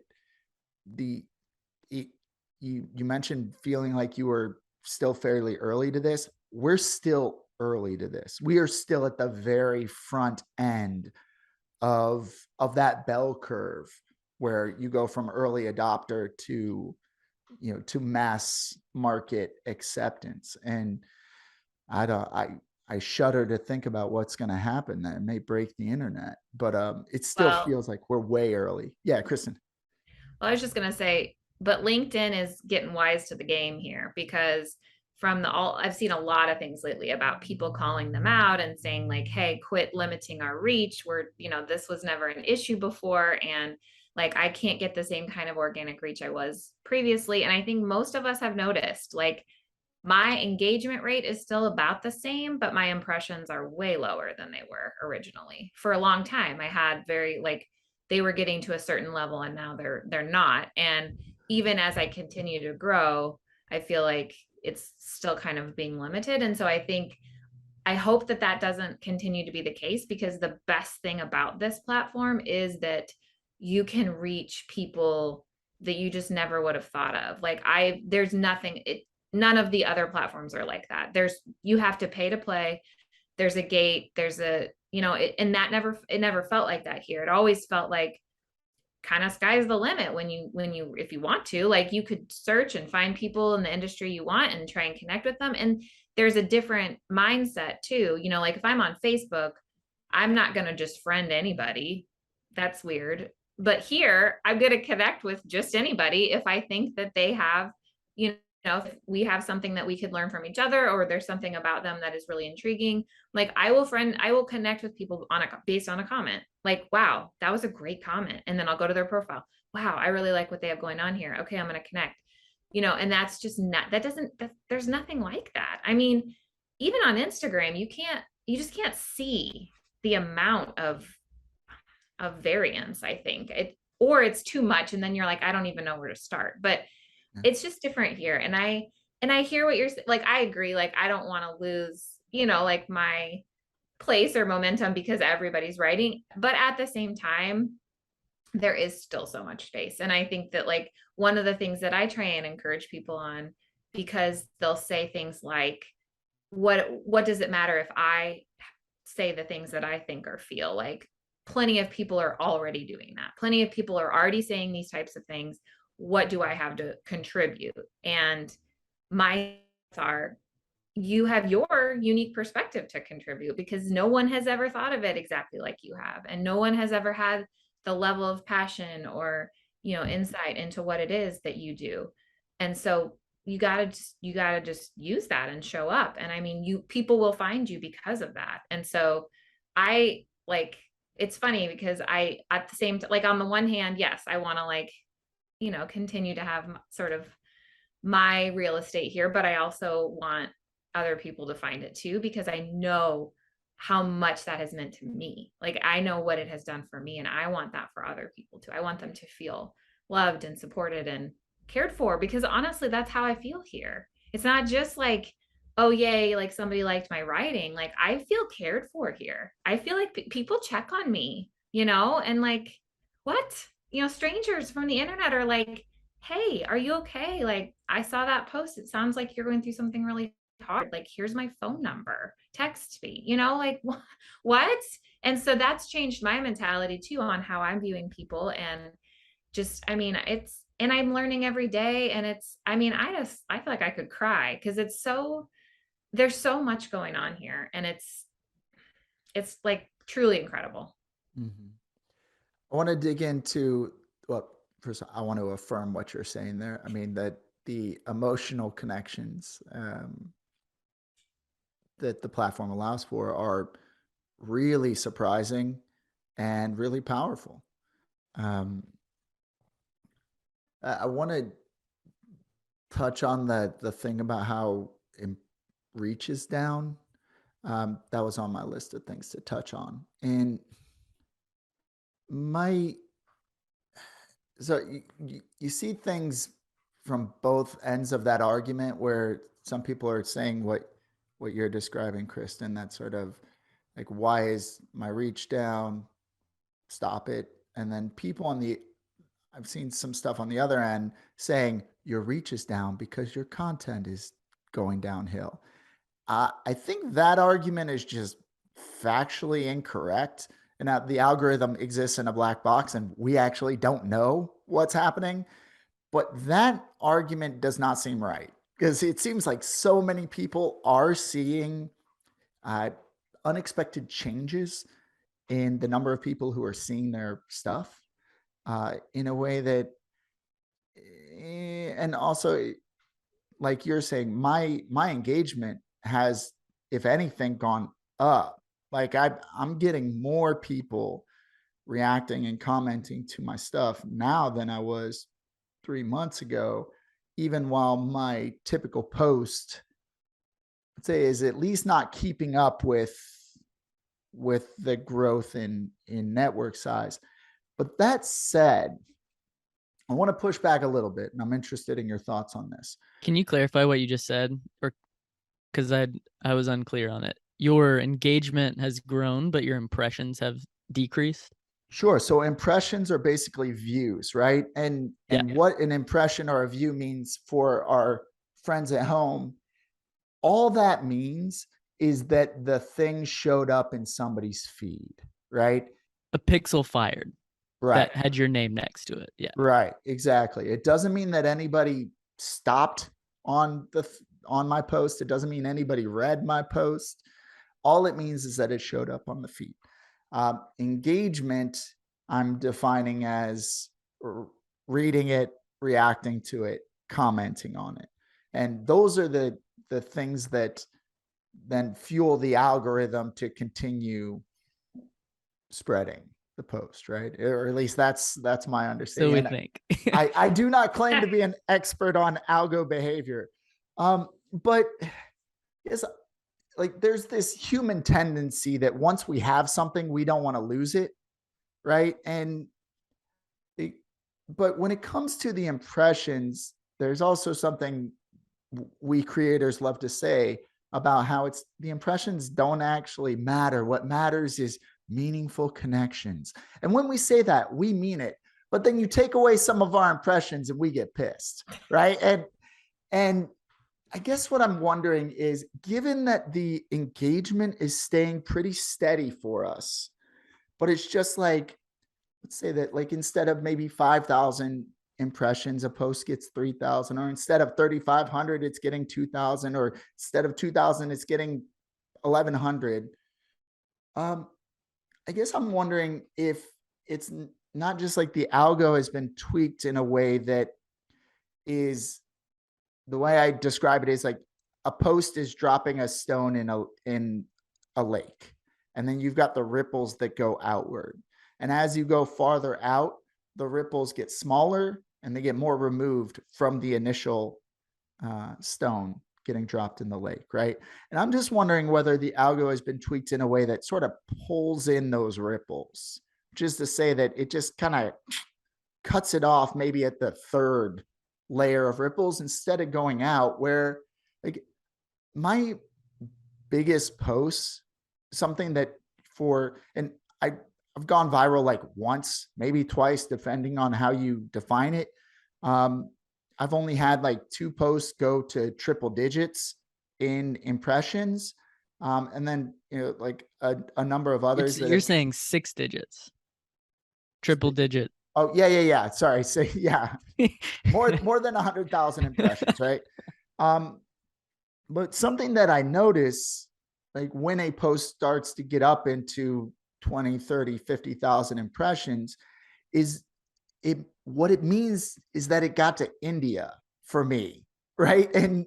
you mentioned feeling like you were still fairly early to this. We're still early to this. We are still at the very front end of that bell curve where you go from early adopter to to mass market acceptance. And I shudder to think about what's going to happen. That it may break the internet, but it still feels like we're way early. Yeah, Kristen. Well, I was just going to say, but LinkedIn is getting wise to the game here, because I've seen a lot of things lately about people calling them out and saying like, hey, quit limiting our reach. This was never an issue before. And like, I can't get the same kind of organic reach I was previously. And I think most of us have noticed, like, my engagement rate is still about the same, but my impressions are way lower than they were originally. For a long time, I had they were getting to a certain level and now they're not. And even as I continue to grow, I feel like it's still kind of being limited. And so I hope that doesn't continue to be the case, because the best thing about this platform is that you can reach people that you just never would have thought of. None of the other platforms are like that. You have to pay to play. There's a gate, and it never felt like that here. It always felt like kind of sky's the limit if you want to, like, you could search and find people in the industry you want and try and connect with them. And there's a different mindset too. Like if I'm on Facebook, I'm not going to just friend anybody. That's weird. But here, I'm going to connect with just anybody if I think that they have, if we have something that we could learn from each other, or there's something about them that is really intriguing. Like I will connect with people based on a comment. Like, wow, that was a great comment. And then I'll go to their profile. Wow, I really like what they have going on here. Okay, I'm going to connect. And that's just not, there's nothing like that. I mean, even on Instagram, you just can't see the amount of variance, I think. Or it's too much, and then you're like, I don't even know where to start. But it's just different here. And I hear what you're saying. Like, I agree. Like, I don't want to lose, like my place or momentum because everybody's writing. But at the same time, there is still so much space. And I think that, like, one of the things that I try and encourage people on, because they'll say things like, what does it matter if I say the things that I think or feel? Like, plenty of people are already doing that. Plenty of people are already saying these types of things. What do I have to contribute? And my thoughts are, you have your unique perspective to contribute, because no one has ever thought of it exactly like you have. And no one has ever had the level of passion or, insight into what it is that you do. And so you gotta just use that and show up. And I mean, people will find you because of that. And so I like, it's funny because at the same time, like, on the one hand, yes, I want to, like, continue to have sort of my real estate here, but I also want other people to find it too, because I know how much that has meant to me. Like, I know what it has done for me, and I want that for other people too. I want them to feel loved and supported and cared for, because honestly, that's how I feel here. It's not just like, oh, yay, like somebody liked my writing. Like, I feel cared for here. I feel like people check on me, and like, what? Strangers from the internet are like, hey, are you okay? Like, I saw that post. It sounds like you're going through something really hard. Like, here's my phone number. Text me, like, what? And so that's changed my mentality too on how I'm viewing people. And just, I mean, and I'm learning every day. And I feel like I could cry, because there's so much going on here. And it's like truly incredible. Mm-hmm. I want to dig into, well, first, I want to affirm what you're saying there. I mean, that the emotional connections that the platform allows for are really surprising and really powerful. I want to touch on the thing about how reach is down. That was on my list of things to touch on. And so you see things from both ends of that argument, where some people are saying what you're describing, Kristen, that sort of like, why is my reach down? Stop it. And then people I've seen some stuff on the other end saying your reach is down because your content is going downhill. I think that argument is just factually incorrect. And the algorithm exists in a black box, and we actually don't know what's happening. But that argument does not seem right, because it seems like so many people are seeing unexpected changes in the number of people who are seeing their stuff in a way that, and also, like you're saying, my engagement has, if anything, gone up. Like, I'm getting more people reacting and commenting to my stuff now than I was 3 months ago, even while my typical post, I'd say, is at least not keeping up with the growth in network size. But that said, I want to push back a little bit, and I'm interested in your thoughts on this. Can you clarify what you just said? Or because I was unclear on it. Your engagement has grown, but your impressions have decreased. Sure. So impressions are basically views, right? And what an impression or a view means for our friends at home, all that means is that the thing showed up in somebody's feed, right? A pixel fired. Right. that had your name next to it. Yeah. Right. Exactly. It doesn't mean that anybody stopped on my post. It doesn't mean anybody read my post. All it means is that it showed up on the feed. Engagement, I'm defining as reading it, reacting to it, commenting on it. And those are the things that then fuel the algorithm to continue spreading the post, right? Or at least that's my understanding. So we And think. I do not claim to be an expert on algo behavior. But yes, like there's this human tendency that once we have something, we don't want to lose it, right? But when it comes to the impressions, there's also something we creators love to say about how it's the impressions don't actually matter. What matters is meaningful connections. And when we say that, we mean it. But then you take away some of our impressions and we get pissed, right? And I guess what I'm wondering is, given that the engagement is staying pretty steady for us, but it's just like, let's say that like instead of maybe 5,000 impressions, a post gets 3,000, or instead of 3,500, it's getting 2,000, or instead of 2,000, it's getting 1,100. I guess I'm wondering if it's not just like the algo has been tweaked in a way that is, the way I describe it is like a post is dropping a stone in a lake, and then you've got the ripples that go outward. And as you go farther out, the ripples get smaller and they get more removed from the initial stone getting dropped in the lake, right? And I'm just wondering whether the algo has been tweaked in a way that sort of pulls in those ripples, which is to say that it just kind of cuts it off maybe at the third layer of ripples instead of going out, where like my biggest posts, something that and I've gone viral like once, maybe twice, depending on how you define it. I've only had like 2 posts go to triple digits in impressions. And then, like a number of others You're saying 6 digits, triple digit. Oh, yeah. Sorry. So yeah, more than 100,000 impressions, right? But something that I notice, like when a post starts to get up into 20, 30, 50,000 impressions, is what it means is that it got to India for me, right? And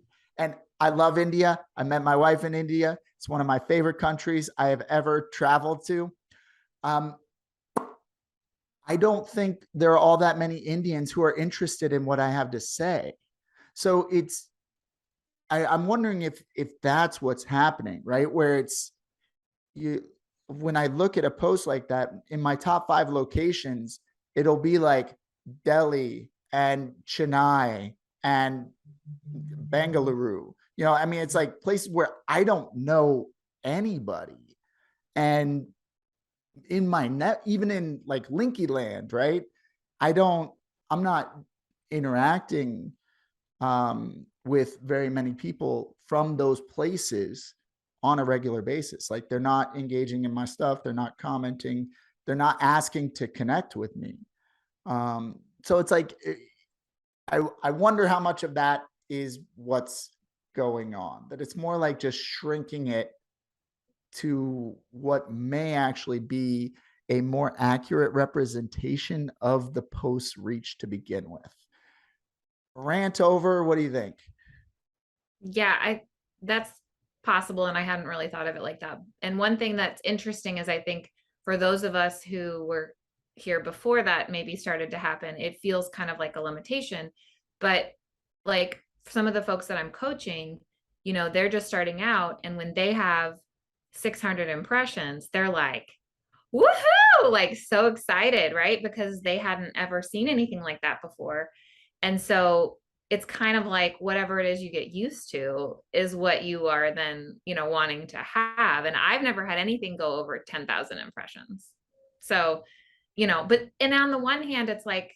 I love India. I met my wife in India. It's one of my favorite countries I have ever traveled to. I don't think there are all that many Indians who are interested in what I have to say. So I'm wondering if that's what's happening, right? Where it's when I look at a post like that, in my top 5 locations, it'll be like Delhi and Chennai and Bengaluru. I mean, it's like places where I don't know anybody. And in my net, even in like Linky Land, right? I'm not interacting with very many people from those places on a regular basis. Like they're not engaging in my stuff. They're not commenting. They're not asking to connect with me. So it's like, I wonder how much of that is what's going on, that it's more like just shrinking it to what may actually be a more accurate representation of the post's reach to begin with. Rant over. What do you think? Yeah, that's possible. And I hadn't really thought of it like that. And one thing that's interesting is I think for those of us who were here before that maybe started to happen, it feels kind of like a limitation. But like some of the folks that I'm coaching, they're just starting out. And when they have 600 impressions, they're like, woohoo, like so excited, right? Because they hadn't ever seen anything like that before. And so it's kind of like whatever it is you get used to is what you are then, wanting to have. And I've never had anything go over 10,000 impressions. So, but, and on the one hand, it's like,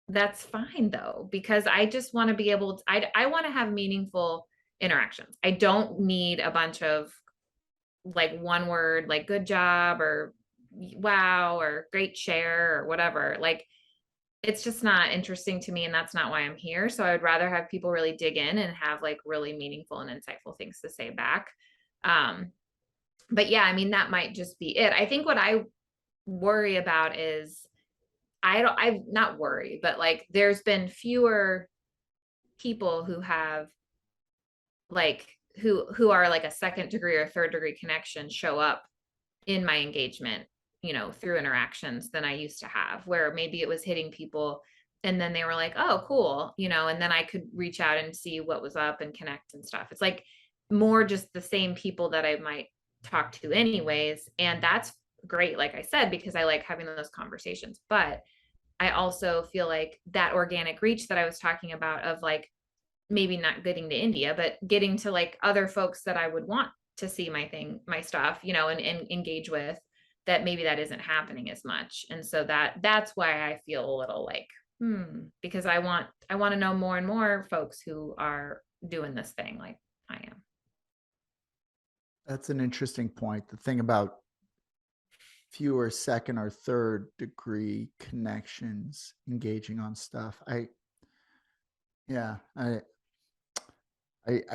that's fine though, because I just want to be able to, I want to have meaningful interactions. I don't need a bunch of like one word, like good job or wow, or great share or whatever. Like, it's just not interesting to me, and that's not why I'm here. So I would rather have people really dig in and have like really meaningful and insightful things to say back. Um, but yeah, I mean, that might just be it. I think what I worry about is I not worry, but like there's been fewer people who have like who are like a second degree or third degree connection show up in my engagement, through interactions than I used to have, where maybe it was hitting people and then they were like, oh, cool, and then I could reach out and see what was up and connect and stuff. It's like more just the same people that I might talk to anyways. And that's great, like I said, because I like having those conversations. But I also feel like that organic reach that I was talking about, of like maybe not getting to India, but getting to like other folks that I would want to see my stuff, and engage with, that maybe that isn't happening as much. And so that's why I feel a little like, because I want to know more and more folks who are doing this thing like I am. That's an interesting point. The thing about fewer second or third degree connections engaging on stuff. Yeah, I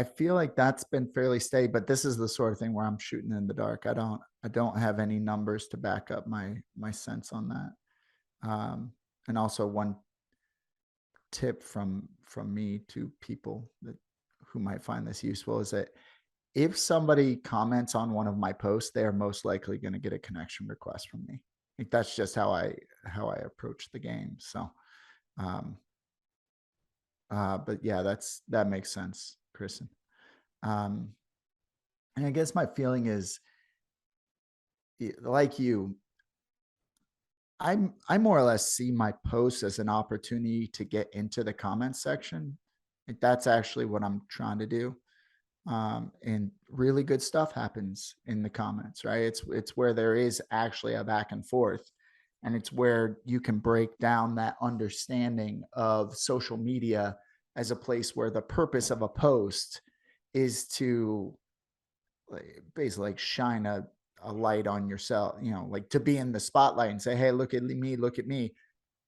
feel like that's been fairly steady, but this is the sort of thing where I'm shooting in the dark. I don't have any numbers to back up my sense on that. And also one tip from me to people who might find this useful is that if somebody comments on one of my posts, they are most likely going to get a connection request from me. Like that's just how I approach the game. So, but yeah, that makes sense, Kristen. And I guess my feeling is, like you, I more or less see my posts as an opportunity to get into the comments section. Like that's actually what I'm trying to do. And really good stuff happens in the comments, right? It's where there is actually a back and forth, and it's where you can break down that understanding of social media as a place where the purpose of a post is to basically like shine a light on yourself, like to be in the spotlight and say, hey, look at me, look at me.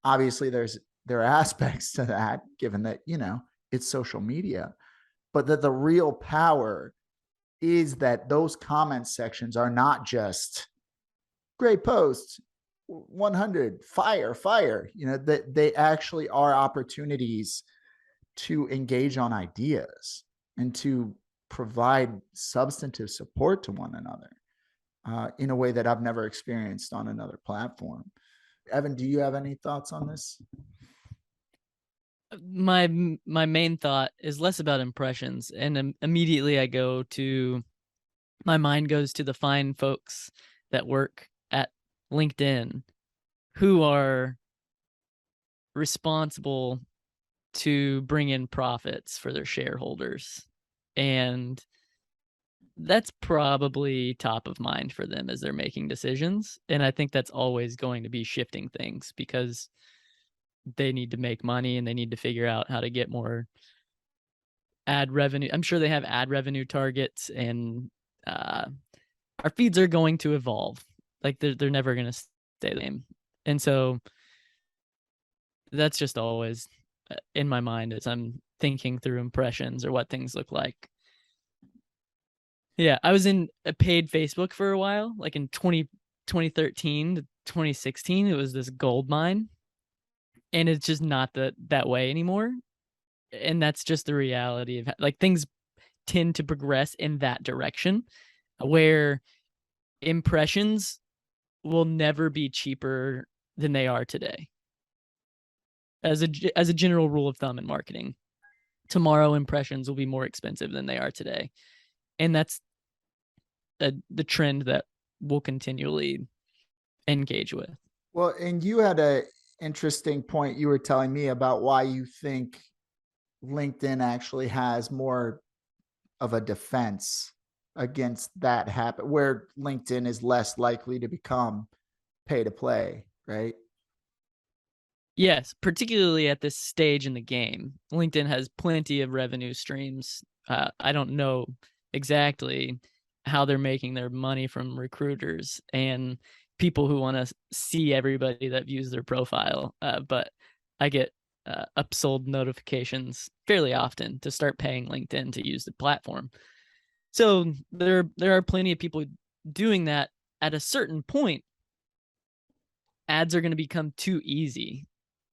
Obviously there are aspects to that, given that, it's social media, but that the real power is that those comment sections are not just great posts, 100 fire, that they actually are opportunities to engage on ideas and to provide substantive support to one another in a way that I've never experienced on another platform. Evan, do you have any thoughts on this? My main thought is less about impressions, and immediately my mind goes to the fine folks that work at LinkedIn who are responsible to bring in profits for their shareholders. And that's probably top of mind for them as they're making decisions. And I think that's always going to be shifting things, because they need to make money and they need to figure out how to get more ad revenue. I'm sure they have ad revenue targets, and our feeds are going to evolve. Like they're never going to stay the same. And so that's just always in my mind as I'm thinking through impressions or what things look like. Yeah, I was in a paid Facebook for a while, like in 2013 to 2016. It was this gold mine, and it's just not that way anymore. And that's just the reality of like things tend to progress in that direction, where impressions will never be cheaper than they are today. As a general rule of thumb in marketing, tomorrow impressions will be more expensive than they are today. And that's the trend that we'll continually engage with. Well, and you had a interesting point you were telling me about why you think LinkedIn actually has more of a defense against that happen, where LinkedIn is less likely to become pay to play, right? Yes, particularly at this stage in the game. LinkedIn has plenty of revenue streams. I don't know exactly how they're making their money from recruiters, and people who want to see everybody that views their profile. But I get upsold notifications fairly often to start paying LinkedIn to use the platform. So there are plenty of people doing that. At a certain point, ads are going to become too easy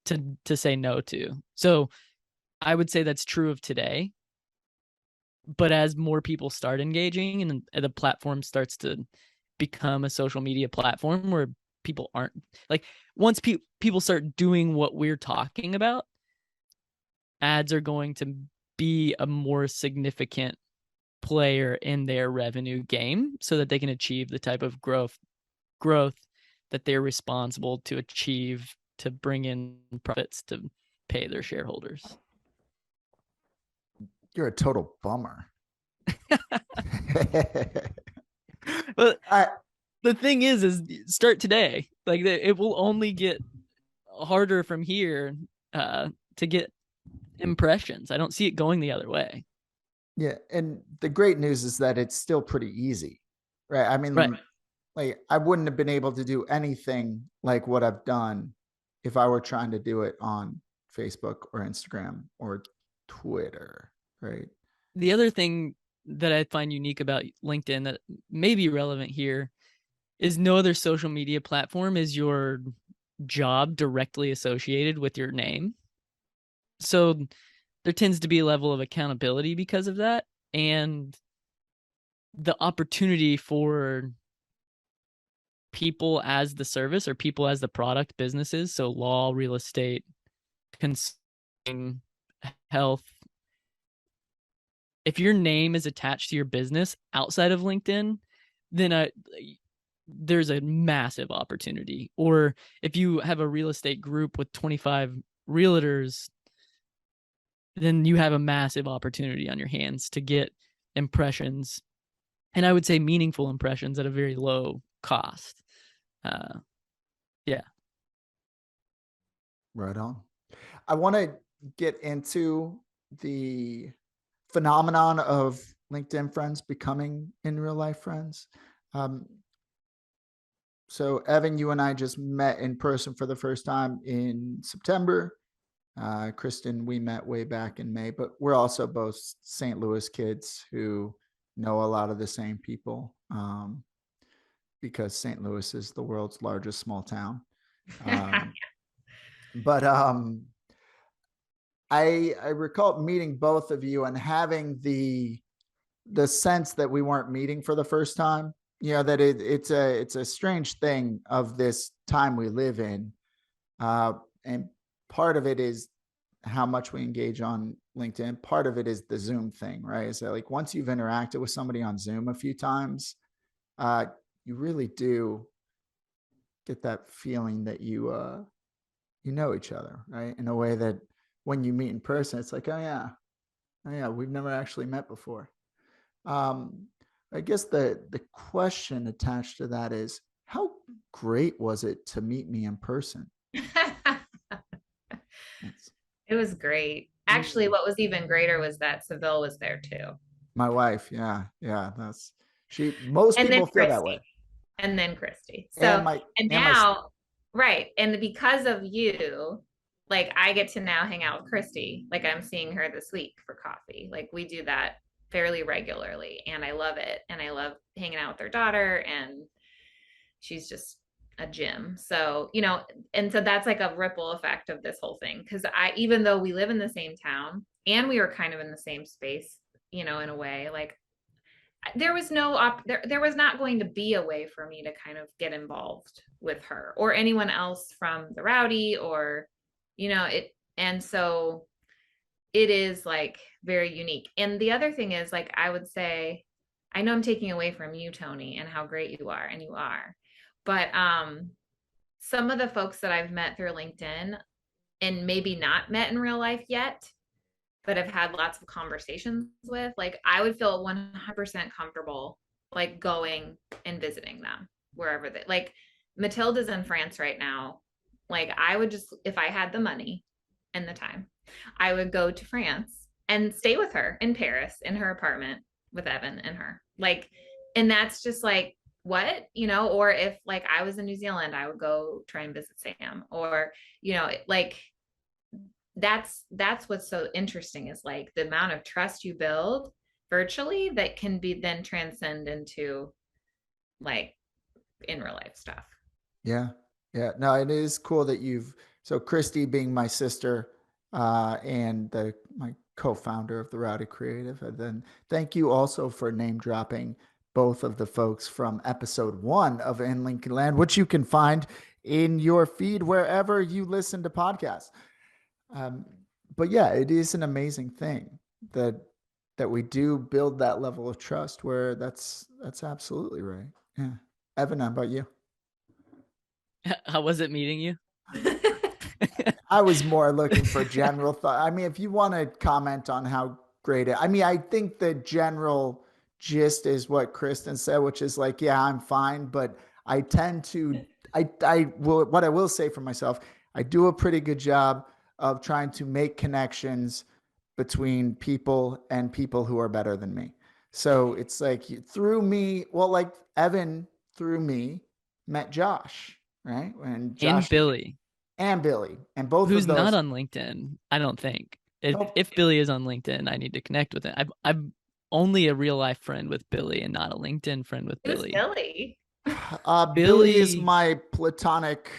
to say no to. So I would say that's true of today. But as more people start engaging and the platform starts to become a social media platform where people aren't like, once people start doing what we're talking about, ads are going to be a more significant player in their revenue game so that they can achieve the type of growth that they're responsible to achieve to bring in profits to pay their shareholders. You're a total bummer. But the thing is start today. Like, it will only get harder from here to get impressions. I don't see it going the other way. Yeah, and the great news is that it's still pretty easy, right? I mean, Right. like, I wouldn't have been able to do anything like what I've done if I were trying to do it on Facebook or Instagram or Twitter, right? The other thing that I find unique about LinkedIn that may be relevant here is no other social media platform is your job directly associated with your name. So there tends to be a level of accountability because of that, and the opportunity for people as the service or people as the product businesses, so law, real estate, consulting, health. If your name is attached to your business outside of LinkedIn, then there's a massive opportunity. Or if you have a real estate group with 25 realtors, then you have a massive opportunity on your hands to get impressions, and I would say meaningful impressions at a very low cost. Yeah. Right on. I want to get into the phenomenon of LinkedIn friends becoming in real life friends. So Evan, you and I just met in person for the first time in September. Kristen, we met way back in May, but we're also both St. Louis kids who know a lot of the same people because St. Louis is the world's largest small town. But I recall meeting both of you and having the sense that we weren't meeting for the first time. You know, that it's a strange thing of this time we live in, and part of it is how much we engage on LinkedIn. Part of it is the Zoom thing, right? So like once you've interacted with somebody on Zoom a few times, you really do get that feeling that you know each other, right? In a way that when you meet in person, it's like, oh yeah, we've never actually met before. I guess the question attached to that is, how great was it to meet me in person? It was great. Actually, what was even greater was that Seville was there too. My wife, yeah, that's most And people then feel that way. And then Christy. And So, and now, right. And because of you, like I get to now hang out with Christy. Like I'm seeing her this week for coffee. Like we do that fairly regularly. And I love it. And I love hanging out with her daughter. And she's just a gem. So, you know, and so that's like a ripple effect of this whole thing. Cause even though we live in the same town and we were kind of in the same space, you know, in a way, like there was there was not going to be a way for me to kind of get involved with her or anyone else from the rowdy or, you know, and so it is like very unique. And the other thing is like, I would say, I know I'm taking away from you, Tony, and how great you are, and you are, but some of the folks that I've met through LinkedIn and maybe not met in real life yet, but I've had lots of conversations with, like I would feel 100% comfortable like going and visiting them wherever they like. Matilda's in France right now. Like I would just, if I had the money and the time, I would go to France and stay with her in Paris in her apartment with Evan and her. Like, and that's just like what, or if like I was in New Zealand, I would go try and visit Sam, or, like that's what's so interesting, is like the amount of trust you build virtually that can be then transcend into like in real life stuff. Yeah. Yeah. No, it is cool that so Christy being my sister, and my co-founder of the Rowdy Creative. And then thank you also for name dropping both of the folks from episode 1 of In Lincoln Land, which you can find in your feed wherever you listen to podcasts. Um, but yeah, it is an amazing thing that we do build that level of trust where that's absolutely right. Yeah. Evan, how about you? How was it meeting you? I was more looking for general thought. I mean, if you want to comment on how great it, I mean, I think the general gist is what Kristen said, which is like, yeah, I'm fine, but I tend to, what I will say for myself, I do a pretty good job of trying to make connections between people and people who are better than me. So it's like through me, well, like Evan through me met Josh, right? And And Josh Billy, and Billy, and both of who's not those. on LinkedIn, I don't think. Nope. If Billy is on LinkedIn, I need to connect with him. I'm only a real life friend with Billy and not a LinkedIn friend with Who's Billy. Billy? Billy is Billy, my platonic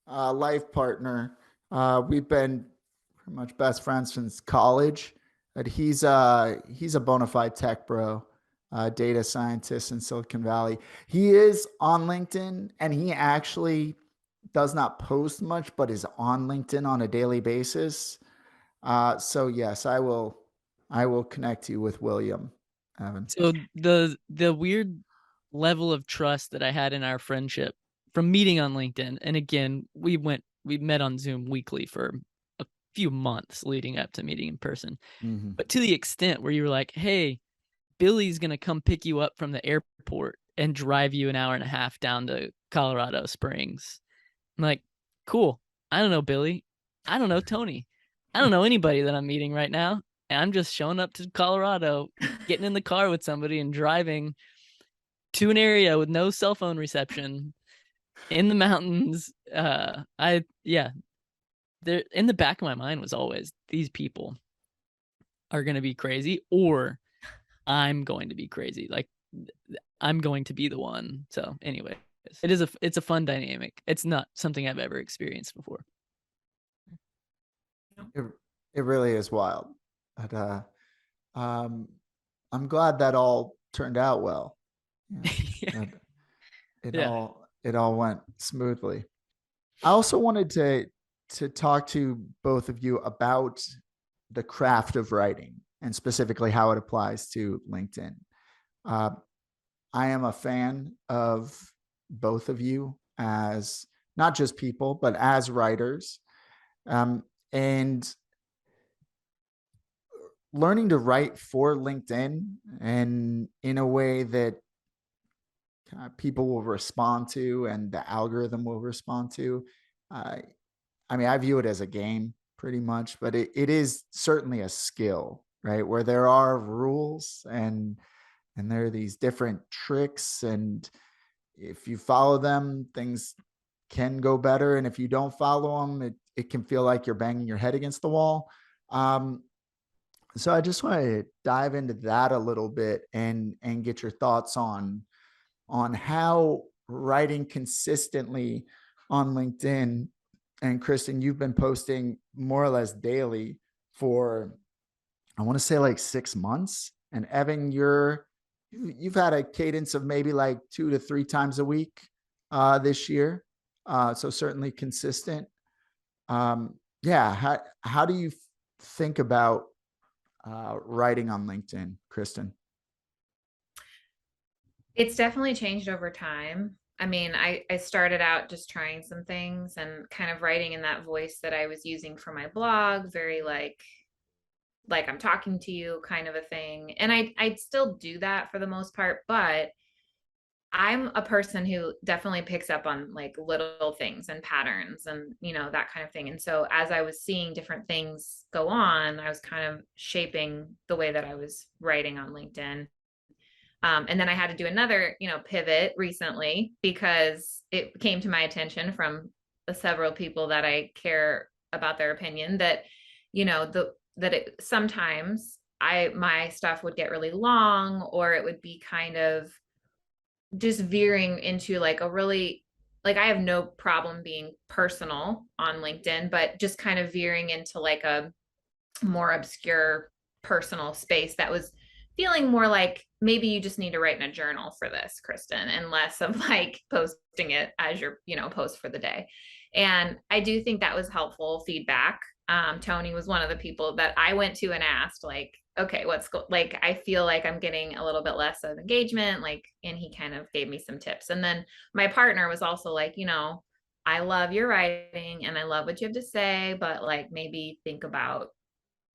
life partner. We've been pretty much best friends since college. But he's a bona fide tech bro, data scientist in Silicon Valley. He is on LinkedIn, and he actually does not post much, but is on LinkedIn on a daily basis. So yes, I will connect you with William, Evan. so the weird level of trust that I had in our friendship from meeting on LinkedIn, and again, we met on Zoom weekly for a few months leading up to meeting in person. Mm-hmm. But to the extent where you were like, "Hey, Billy's gonna come pick you up from the airport and drive you an hour and a half down to Colorado Springs." I'm like, "Cool. I don't know Billy. I don't know Tony. I don't know anybody that I'm meeting right now. And I'm just showing up to Colorado, getting in the car with somebody and driving to an area with no cell phone reception in the mountains." Yeah, there in the back of my mind was always, these people are going to be crazy, or I'm going to be crazy. Like, I'm going to be the one. So anyway, it's a fun dynamic. It's not something I've ever experienced before. It, it really is wild. But um, I'm glad that all turned out well. Yeah, that Yeah. it all went smoothly. I also wanted to talk to both of you about the craft of writing and specifically how it applies to LinkedIn. Uh, I am a fan of both of you as not just people, but as writers. And learning to write for LinkedIn and in a way that people will respond to and the algorithm will respond to. Uh, I mean, I view it as a game pretty much, but it is certainly a skill, right? Where there are rules and there are these different tricks, and if you follow them, things can go better. And if you don't follow them, it can feel like you're banging your head against the wall. So I just want to dive into that a little bit and get your thoughts on how writing consistently on LinkedIn. And Kristen, you've been posting more or less daily for, I want to say like 6 months. And Evan, you've had a cadence of maybe like 2 to 3 times a week this year. So certainly consistent. Yeah. How do you think about writing on LinkedIn, Kristen? It's definitely changed over time. I mean, I started out just trying some things and kind of writing in that voice that I was using for my blog, very like I'm talking to you kind of a thing. And I still do that for the most part, but I'm a person who definitely picks up on like little things and patterns and that kind of thing. And so as I was seeing different things go on, I was kind of shaping the way that I was writing on LinkedIn. And then I had to do another, pivot recently because it came to my attention from several people that I care about their opinion that, sometimes my stuff would get really long, or it would be kind of just veering into like a really, like, I have no problem being personal on LinkedIn, but just kind of veering into like a more obscure personal space that was feeling more like maybe you just need to write in a journal for this, Kristen, and less of like posting it as your, post for the day. And I do think that was helpful feedback. Tony was one of the people that I went to and asked, like, okay, like, I feel like I'm getting a little bit less of engagement, like, and he kind of gave me some tips. And then my partner was also like, I love your writing and I love what you have to say, but like maybe think about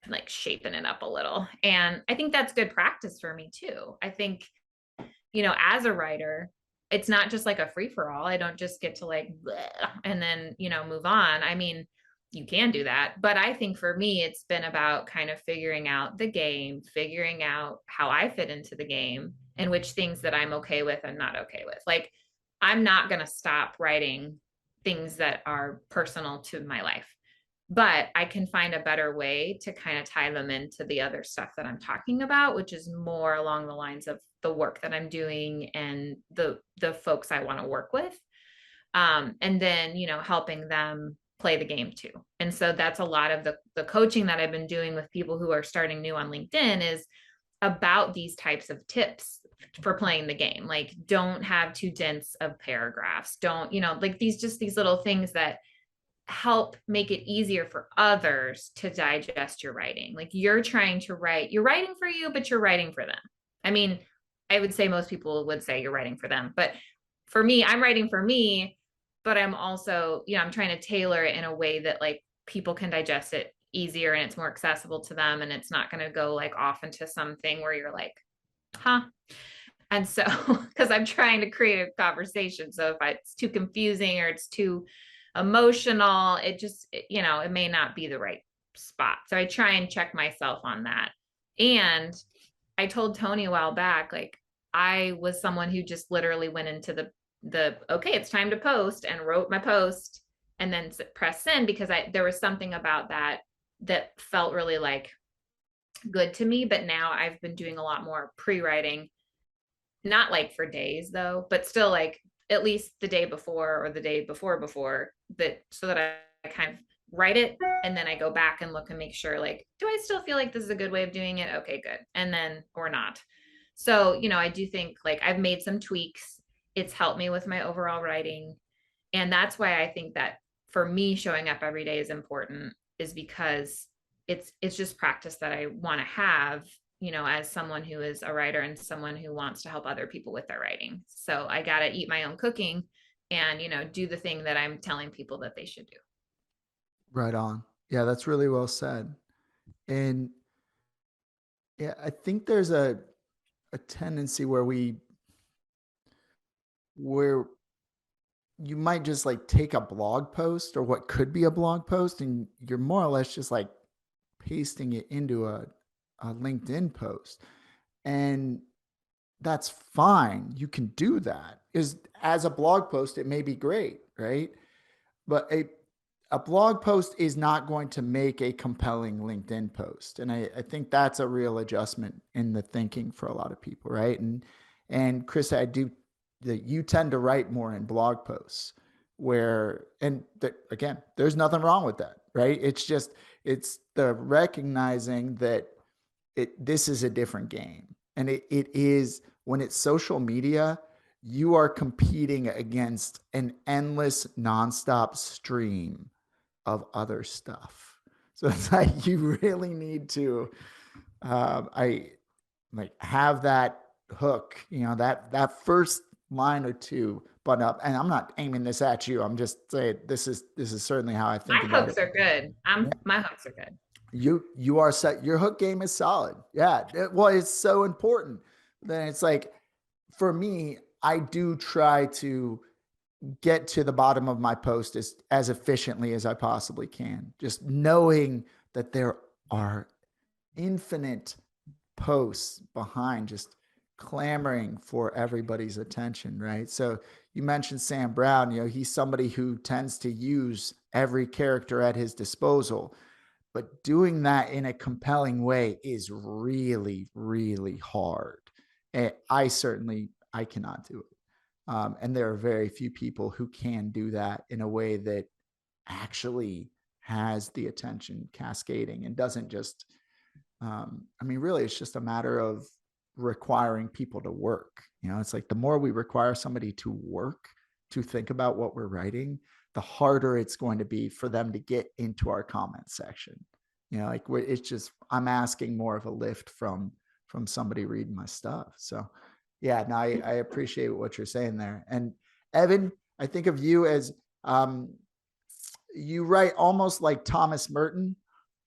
like shaping it up a little. And I think that's good practice for me too. I think, as a writer, it's not just like a free for all. I don't just get to like, and then, move on. I mean, you can do that. But I think for me, it's been about kind of figuring out the game, figuring out how I fit into the game and which things that I'm okay with and not okay with. Like, I'm not going to stop writing things that are personal to my life, but I can find a better way to kind of tie them into the other stuff that I'm talking about, which is more along the lines of the work that I'm doing and the folks I want to work with. And then, helping them play the game too. And so that's a lot of the coaching that I've been doing with people who are starting new on LinkedIn is about these types of tips for playing the game. Like, don't have too dense of paragraphs. Don't, like these little things that help make it easier for others to digest your writing. Like, you're writing for you, but you're writing for them. I mean, I would say most people would say you're writing for them, but for me, I'm writing for me, but I'm also, I'm trying to tailor it in a way that like people can digest it easier and it's more accessible to them. And it's not going to go like off into something where you're like, huh? And so, because I'm trying to create a conversation. So if it's too confusing or it's too emotional, it just, it may not be the right spot. So I try and check myself on that. And I told Tony a while back, like, I was someone who just literally went into okay, it's time to post, and wrote my post and then press send, because there was something about that felt really like good to me. But now I've been doing a lot more pre-writing, not like for days though, but still like at least the day before or the day before that, so that I kind of write it and then I go back and look and make sure, like, do I still feel like this is a good way of doing it? Okay, good. And then, or not. So, I do think like I've made some tweaks. It's helped me with my overall writing. And that's why I think that for me, showing up every day is important, is because it's just practice that I want to have, as someone who is a writer and someone who wants to help other people with their writing. So I got to eat my own cooking and, do the thing that I'm telling people that they should do. Right on. Yeah, that's really well said. And yeah, I think there's a tendency where you might just like take a blog post or what could be a blog post, and you're more or less just like pasting it into a LinkedIn post. And that's fine. You can do that. Is as a blog post, it may be great, right? But a blog post is not going to make a compelling LinkedIn post. And I think that's a real adjustment in the thinking for a lot of people, right? And Chris, I do that you tend to write more in blog posts again, there's nothing wrong with that, right? It's just, it's the recognizing that this is a different game. And it is, when it's social media, you are competing against an endless nonstop stream of other stuff. So it's like, you really need to, I like have that hook, that first line or two button up. And I'm not aiming this at you. I'm just saying, this is certainly how I think My about hooks it. are good. My hooks are good. You are set. Your hook game is solid. Yeah. Well, it's so important. Then it's like, for me, I do try to get to the bottom of my post as efficiently as I possibly can. Just knowing that there are infinite posts behind just clamoring for everybody's attention, right? So you mentioned Sam Brown, he's somebody who tends to use every character at his disposal, but doing that in a compelling way is really, really hard. And I cannot do it. And there are very few people who can do that in a way that actually has the attention cascading and doesn't just, really, it's just a matter of requiring people to work. It's like the more we require somebody to work, to think about what we're writing, the harder it's going to be for them to get into our comment section. It's just, I'm asking more of a lift from somebody reading my stuff. So yeah, no, I appreciate what you're saying there. And Evan, I think of you as, you write almost like Thomas Merton.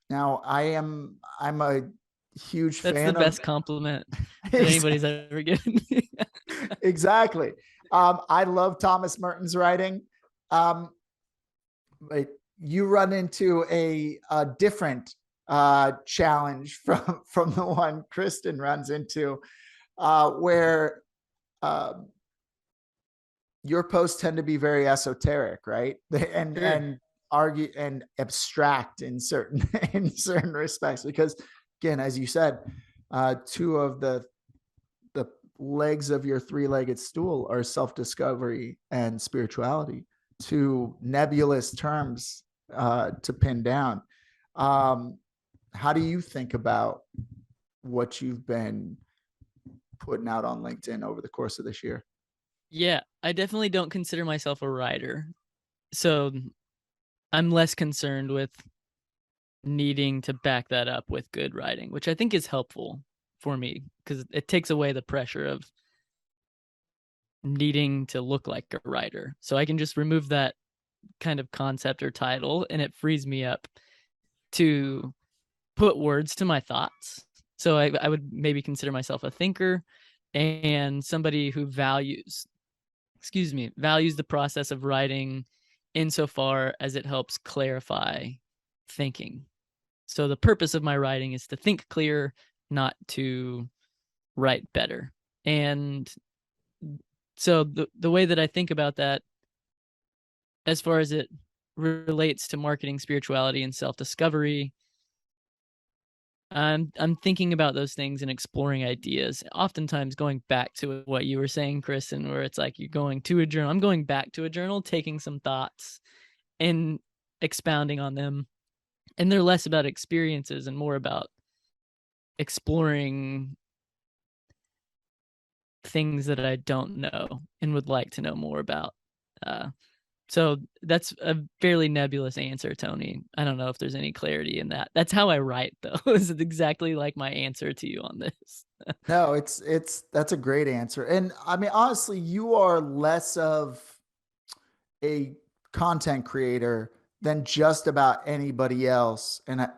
Now I'm a huge That's the fan of best compliment that anybody's ever given me. exactly. I love Thomas Merton's writing. But you run into a different challenge from the one Kristen runs into, where your posts tend to be very esoteric, right? And argue and abstract in certain in certain respects, because again, as you said, two of the legs of your three-legged stool are self-discovery and spirituality, two nebulous terms to pin down. How do you think about what you've been putting out on LinkedIn over the course of this year? Yeah, I definitely don't consider myself a writer. So I'm less concerned with needing to back that up with good writing, which I think is helpful for me because it takes away the pressure of needing to look like a writer. So I can just remove that kind of concept or title, and it frees me up to put words to my thoughts. So I would maybe consider myself a thinker and somebody who values the process of writing insofar as it helps clarify thinking. So the purpose of my writing is to think clear, not to write better. And so the way that I think about that, as far as it relates to marketing, spirituality, and self-discovery, I'm thinking about those things and exploring ideas. Oftentimes going back to what you were saying, Kristen, where it's like you're going to a journal. I'm going back to a journal, taking some thoughts and expounding on them. And they're less about experiences and more about exploring things that I don't know and would like to know more about. So that's a fairly nebulous answer, Tony. I don't know if there's any clarity in that. That's how I write, though. Is it exactly like my answer to you on this? No, that's a great answer. And honestly, you are less of a content creator than just about anybody else. And I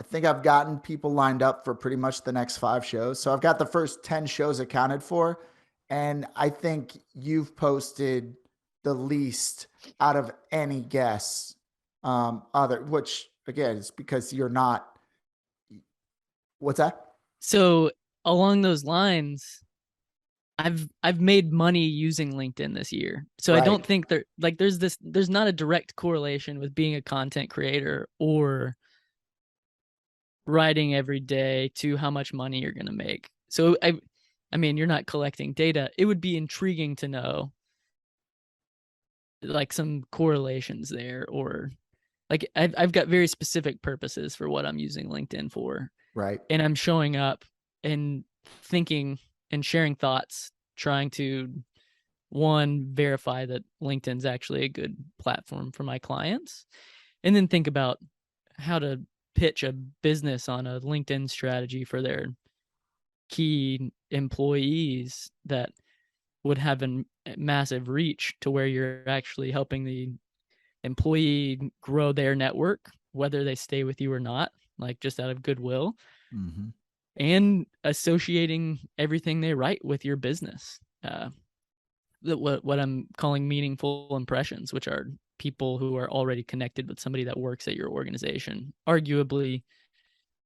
think I've gotten people lined up for pretty much the next 5 shows. So I've got the first 10 shows accounted for. And I think you've posted the least out of any guests, which again is because you're not. What's that? So along those lines, I've made money using LinkedIn this year. So I don't think there's not a direct correlation with being a content creator or writing every day to how much money you're going to make. So you're not collecting data. It would be intriguing to know like some correlations there, or like I've got very specific purposes for what I'm using LinkedIn for. Right. And I'm showing up and thinking and sharing thoughts, trying to verify that LinkedIn's actually a good platform for my clients, and then think about how to pitch a business on a LinkedIn strategy for their key employees that would have a massive reach to where you're actually helping the employee grow their network, whether they stay with you or not, like just out of goodwill, and associating everything they write with your business. What I'm calling meaningful impressions, which are people who are already connected with somebody that works at your organization. Arguably,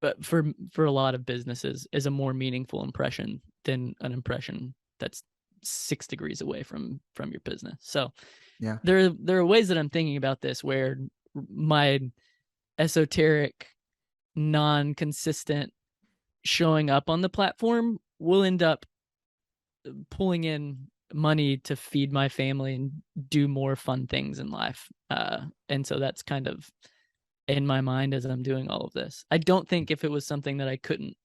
but for a lot of businesses, is a more meaningful impression than an impression that's 6 degrees away from your business. So Yeah. there are ways that I'm thinking about this where my esoteric, non-consistent showing up on the platform will end up pulling in money to feed my family and do more fun things in life. And so that's kind of in my mind as I'm doing all of this. I don't think if it was something that I couldn't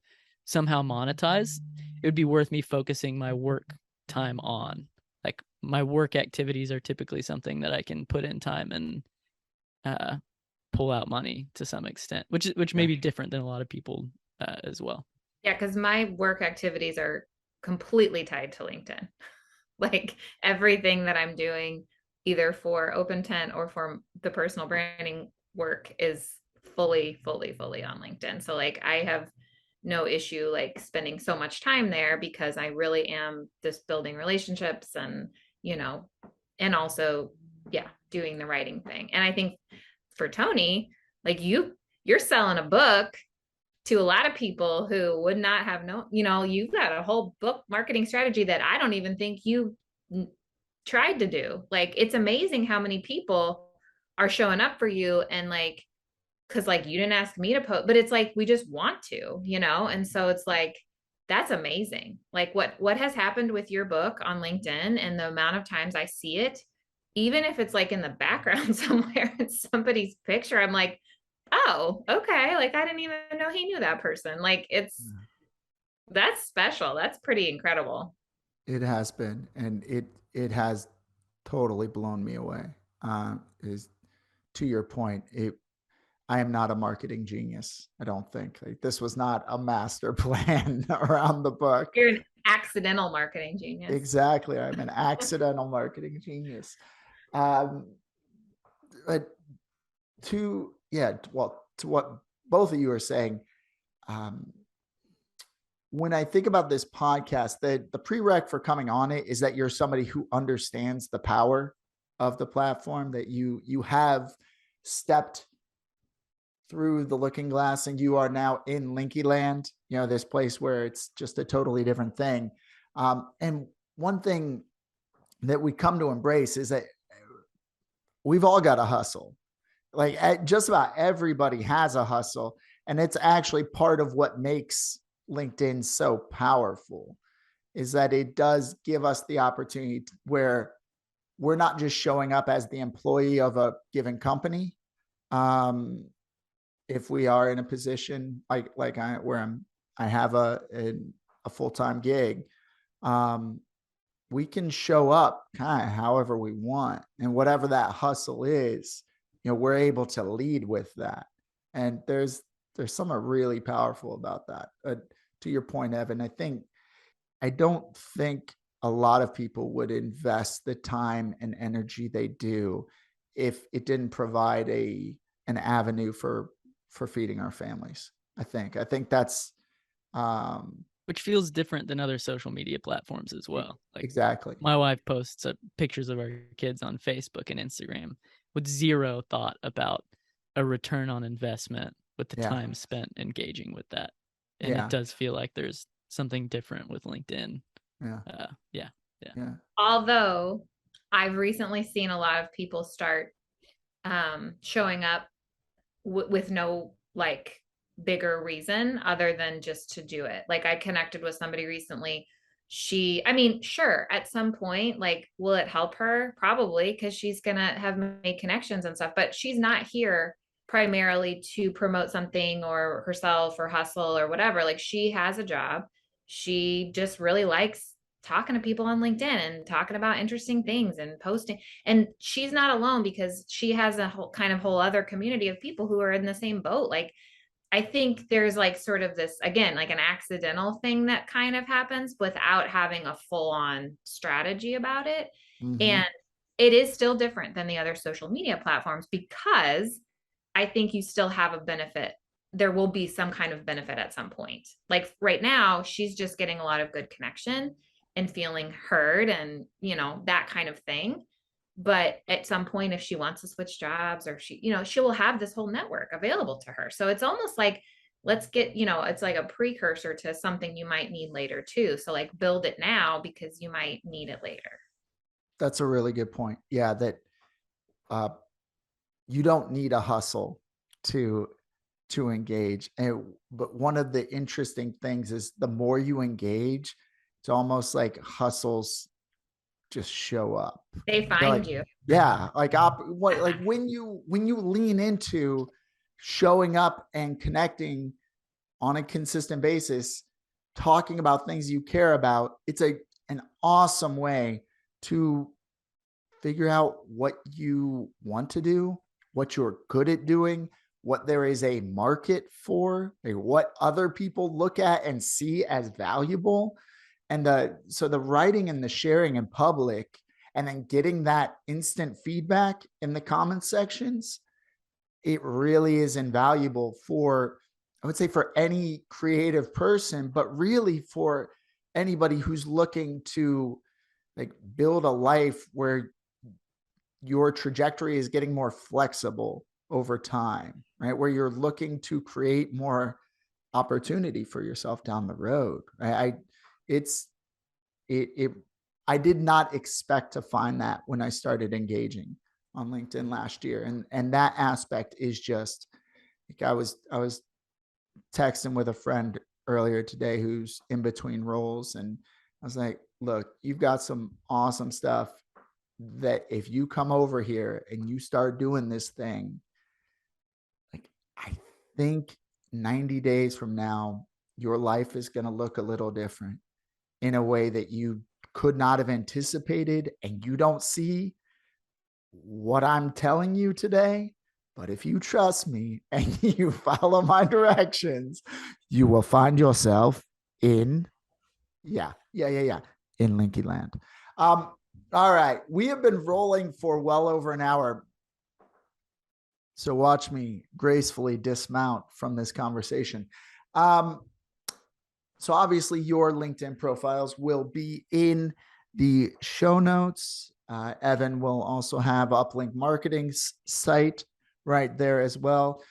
somehow monetize, it would be worth me focusing my work time on. Like my work activities are typically something that I can put in time and pull out money to some extent, which may be different than a lot of people as well. Yeah, because my work activities are completely tied to LinkedIn. Like everything that I'm doing, either for OpenTent or for the personal branding work, is fully on LinkedIn. So like I have no issue like spending so much time there because I really am just building relationships and, you know, and also, yeah, doing the writing thing. And I think for Tony, like you're selling a book to a lot of people who would not have no, you know, you've got a whole book marketing strategy that I don't even think you tried to do. Like, it's amazing how many people are showing up for you and like, cause like you didn't ask me to post, but it's like, we just want to, you know? And so it's like, that's amazing. Like what has happened with your book on LinkedIn and the amount of times I see it, even if it's like in the background somewhere, it's somebody's picture. I'm like, oh, okay. Like I didn't even know he knew that person. Like that's special. That's pretty incredible. It has been, and it has totally blown me away. Is to your point, I am not a marketing genius. I don't think like, this was not a master plan around the book. You're an accidental marketing genius. Exactly, I'm an accidental marketing genius. But to what both of you are saying, when I think about this podcast, the prereq for coming on it is that you're somebody who understands the power of the platform, that you have stepped through the looking glass and you are now in Linky land, you know, this place where it's just a totally different thing. And one thing that we come to embrace is that we've all got a hustle. Like just about everybody has a hustle. And it's actually part of what makes LinkedIn so powerful, is that it does give us the opportunity where we're not just showing up as the employee of a given company. If we are in a position like I have a full-time gig, we can show up kind of however we want, and whatever that hustle is, you know, we're able to lead with that. And there's something really powerful about that. To your point, Evan, I don't think a lot of people would invest the time and energy they do if it didn't provide an avenue for feeding our families. I think that's which feels different than other social media platforms as well. Like exactly. My wife posts pictures of our kids on Facebook and Instagram with zero thought about a return on investment with the time spent engaging with that. And it does feel like there's something different with LinkedIn. Yeah. Although I've recently seen a lot of people start showing up with no like bigger reason other than just to do it. Like I connected with somebody recently. I mean, sure, at some point, like, will it help her? Probably, because she's gonna have made connections and stuff, but she's not here primarily to promote something or herself or hustle or whatever. Like she has a job. She just really likes talking to people on LinkedIn and talking about interesting things and posting. And she's not alone because she has a whole other community of people who are in the same boat. Like I think there's like sort of this, again, like an accidental thing that kind of happens without having a full on strategy about it. Mm-hmm. And it is still different than the other social media platforms because I think you still have a benefit. There will be some kind of benefit at some point. Like right now, she's just getting a lot of good connection and feeling heard and, you know, that kind of thing. But at some point, if she wants to switch jobs or she will have this whole network available to her. So it's almost like let's get, it's like a precursor to something you might need later too. So like build it now because you might need it later. That's a really good point. Yeah, that you don't need a hustle to engage. But one of the interesting things is the more you engage, it's almost like hustles just show up. They find you. Yeah, like when you lean into showing up and connecting on a consistent basis, talking about things you care about, it's an awesome way to figure out what you want to do, what you're good at doing, what there is a market for, like what other people look at and see as valuable. And so the writing and the sharing in public, and then getting that instant feedback in the comment sections, it really is invaluable for, I would say, for any creative person, but really for anybody who's looking to like build a life where your trajectory is getting more flexible over time, right? Where you're looking to create more opportunity for yourself down the road. Right? I did not expect to find that when I started engaging on LinkedIn last year. And that aspect is just like, I was texting with a friend earlier today who's in between roles. And I was like, look, you've got some awesome stuff that if you come over here and you start doing this thing, like I think 90 days from now, your life is going to look a little different in a way that you could not have anticipated. And you don't see what I'm telling you today. But if you trust me and you follow my directions, you will find yourself in, in Linky Land. All right. We have been rolling for well over an hour. So watch me gracefully dismount from this conversation. So obviously your LinkedIn profiles will be in the show notes. Evan will also have Uplink Marketing's site right there as well.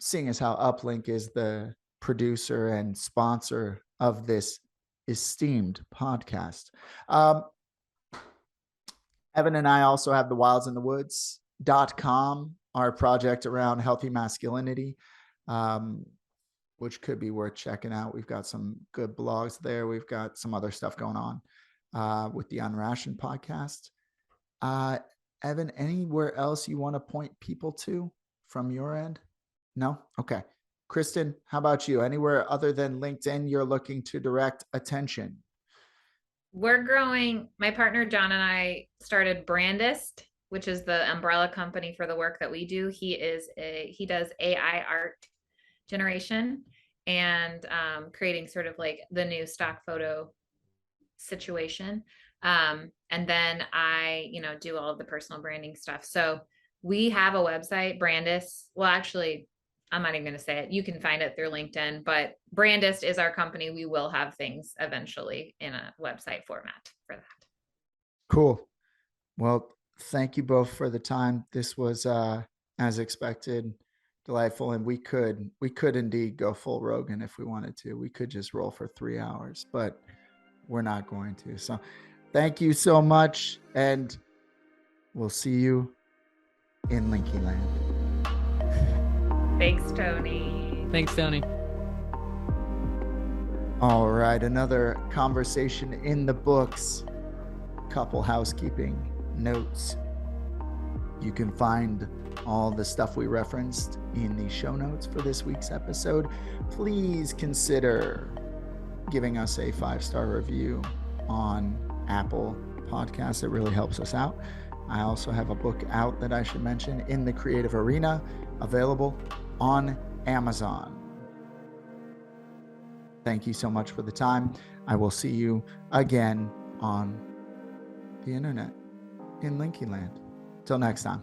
Seeing as how Uplink is the producer and sponsor of this esteemed podcast. Evan and I also have the wildsinthewoods.com, our project around healthy masculinity, which could be worth checking out. We've got some good blogs there. We've got some other stuff going on with the Unrationed podcast. Evan, anywhere else you want to point people to from your end? No? Okay. Kristen, how about you? Anywhere other than LinkedIn you're looking to direct attention? We're growing. My partner John and I started Brandist, which is the umbrella company for the work that we do. He does AI art generation and creating sort of like the new stock photo situation. And then I, do all of the personal branding stuff. So we have a website, Brandist. Well, actually, I'm not even going to say it. You can find it through LinkedIn, but Brandist is our company. We will have things eventually in a website format for that. Cool. Well, thank you both for the time. This was, as expected, delightful. And we could indeed go full Rogan if we wanted to. We could just roll for 3 hours, but we're not going to. So thank you so much. And we'll see you in Linky Land. Thanks, Tony. Thanks, Tony. All right. Another conversation in the books. Couple housekeeping notes. You can find all the stuff we referenced in the show notes for this week's episode. Please consider giving us a 5-star review on Apple Podcasts. It really helps us out. I also have a book out that I should mention, In the Creative Arena, available on Amazon. Thank you so much for the time. I will see you again on the internet in Linky Land. Till next time.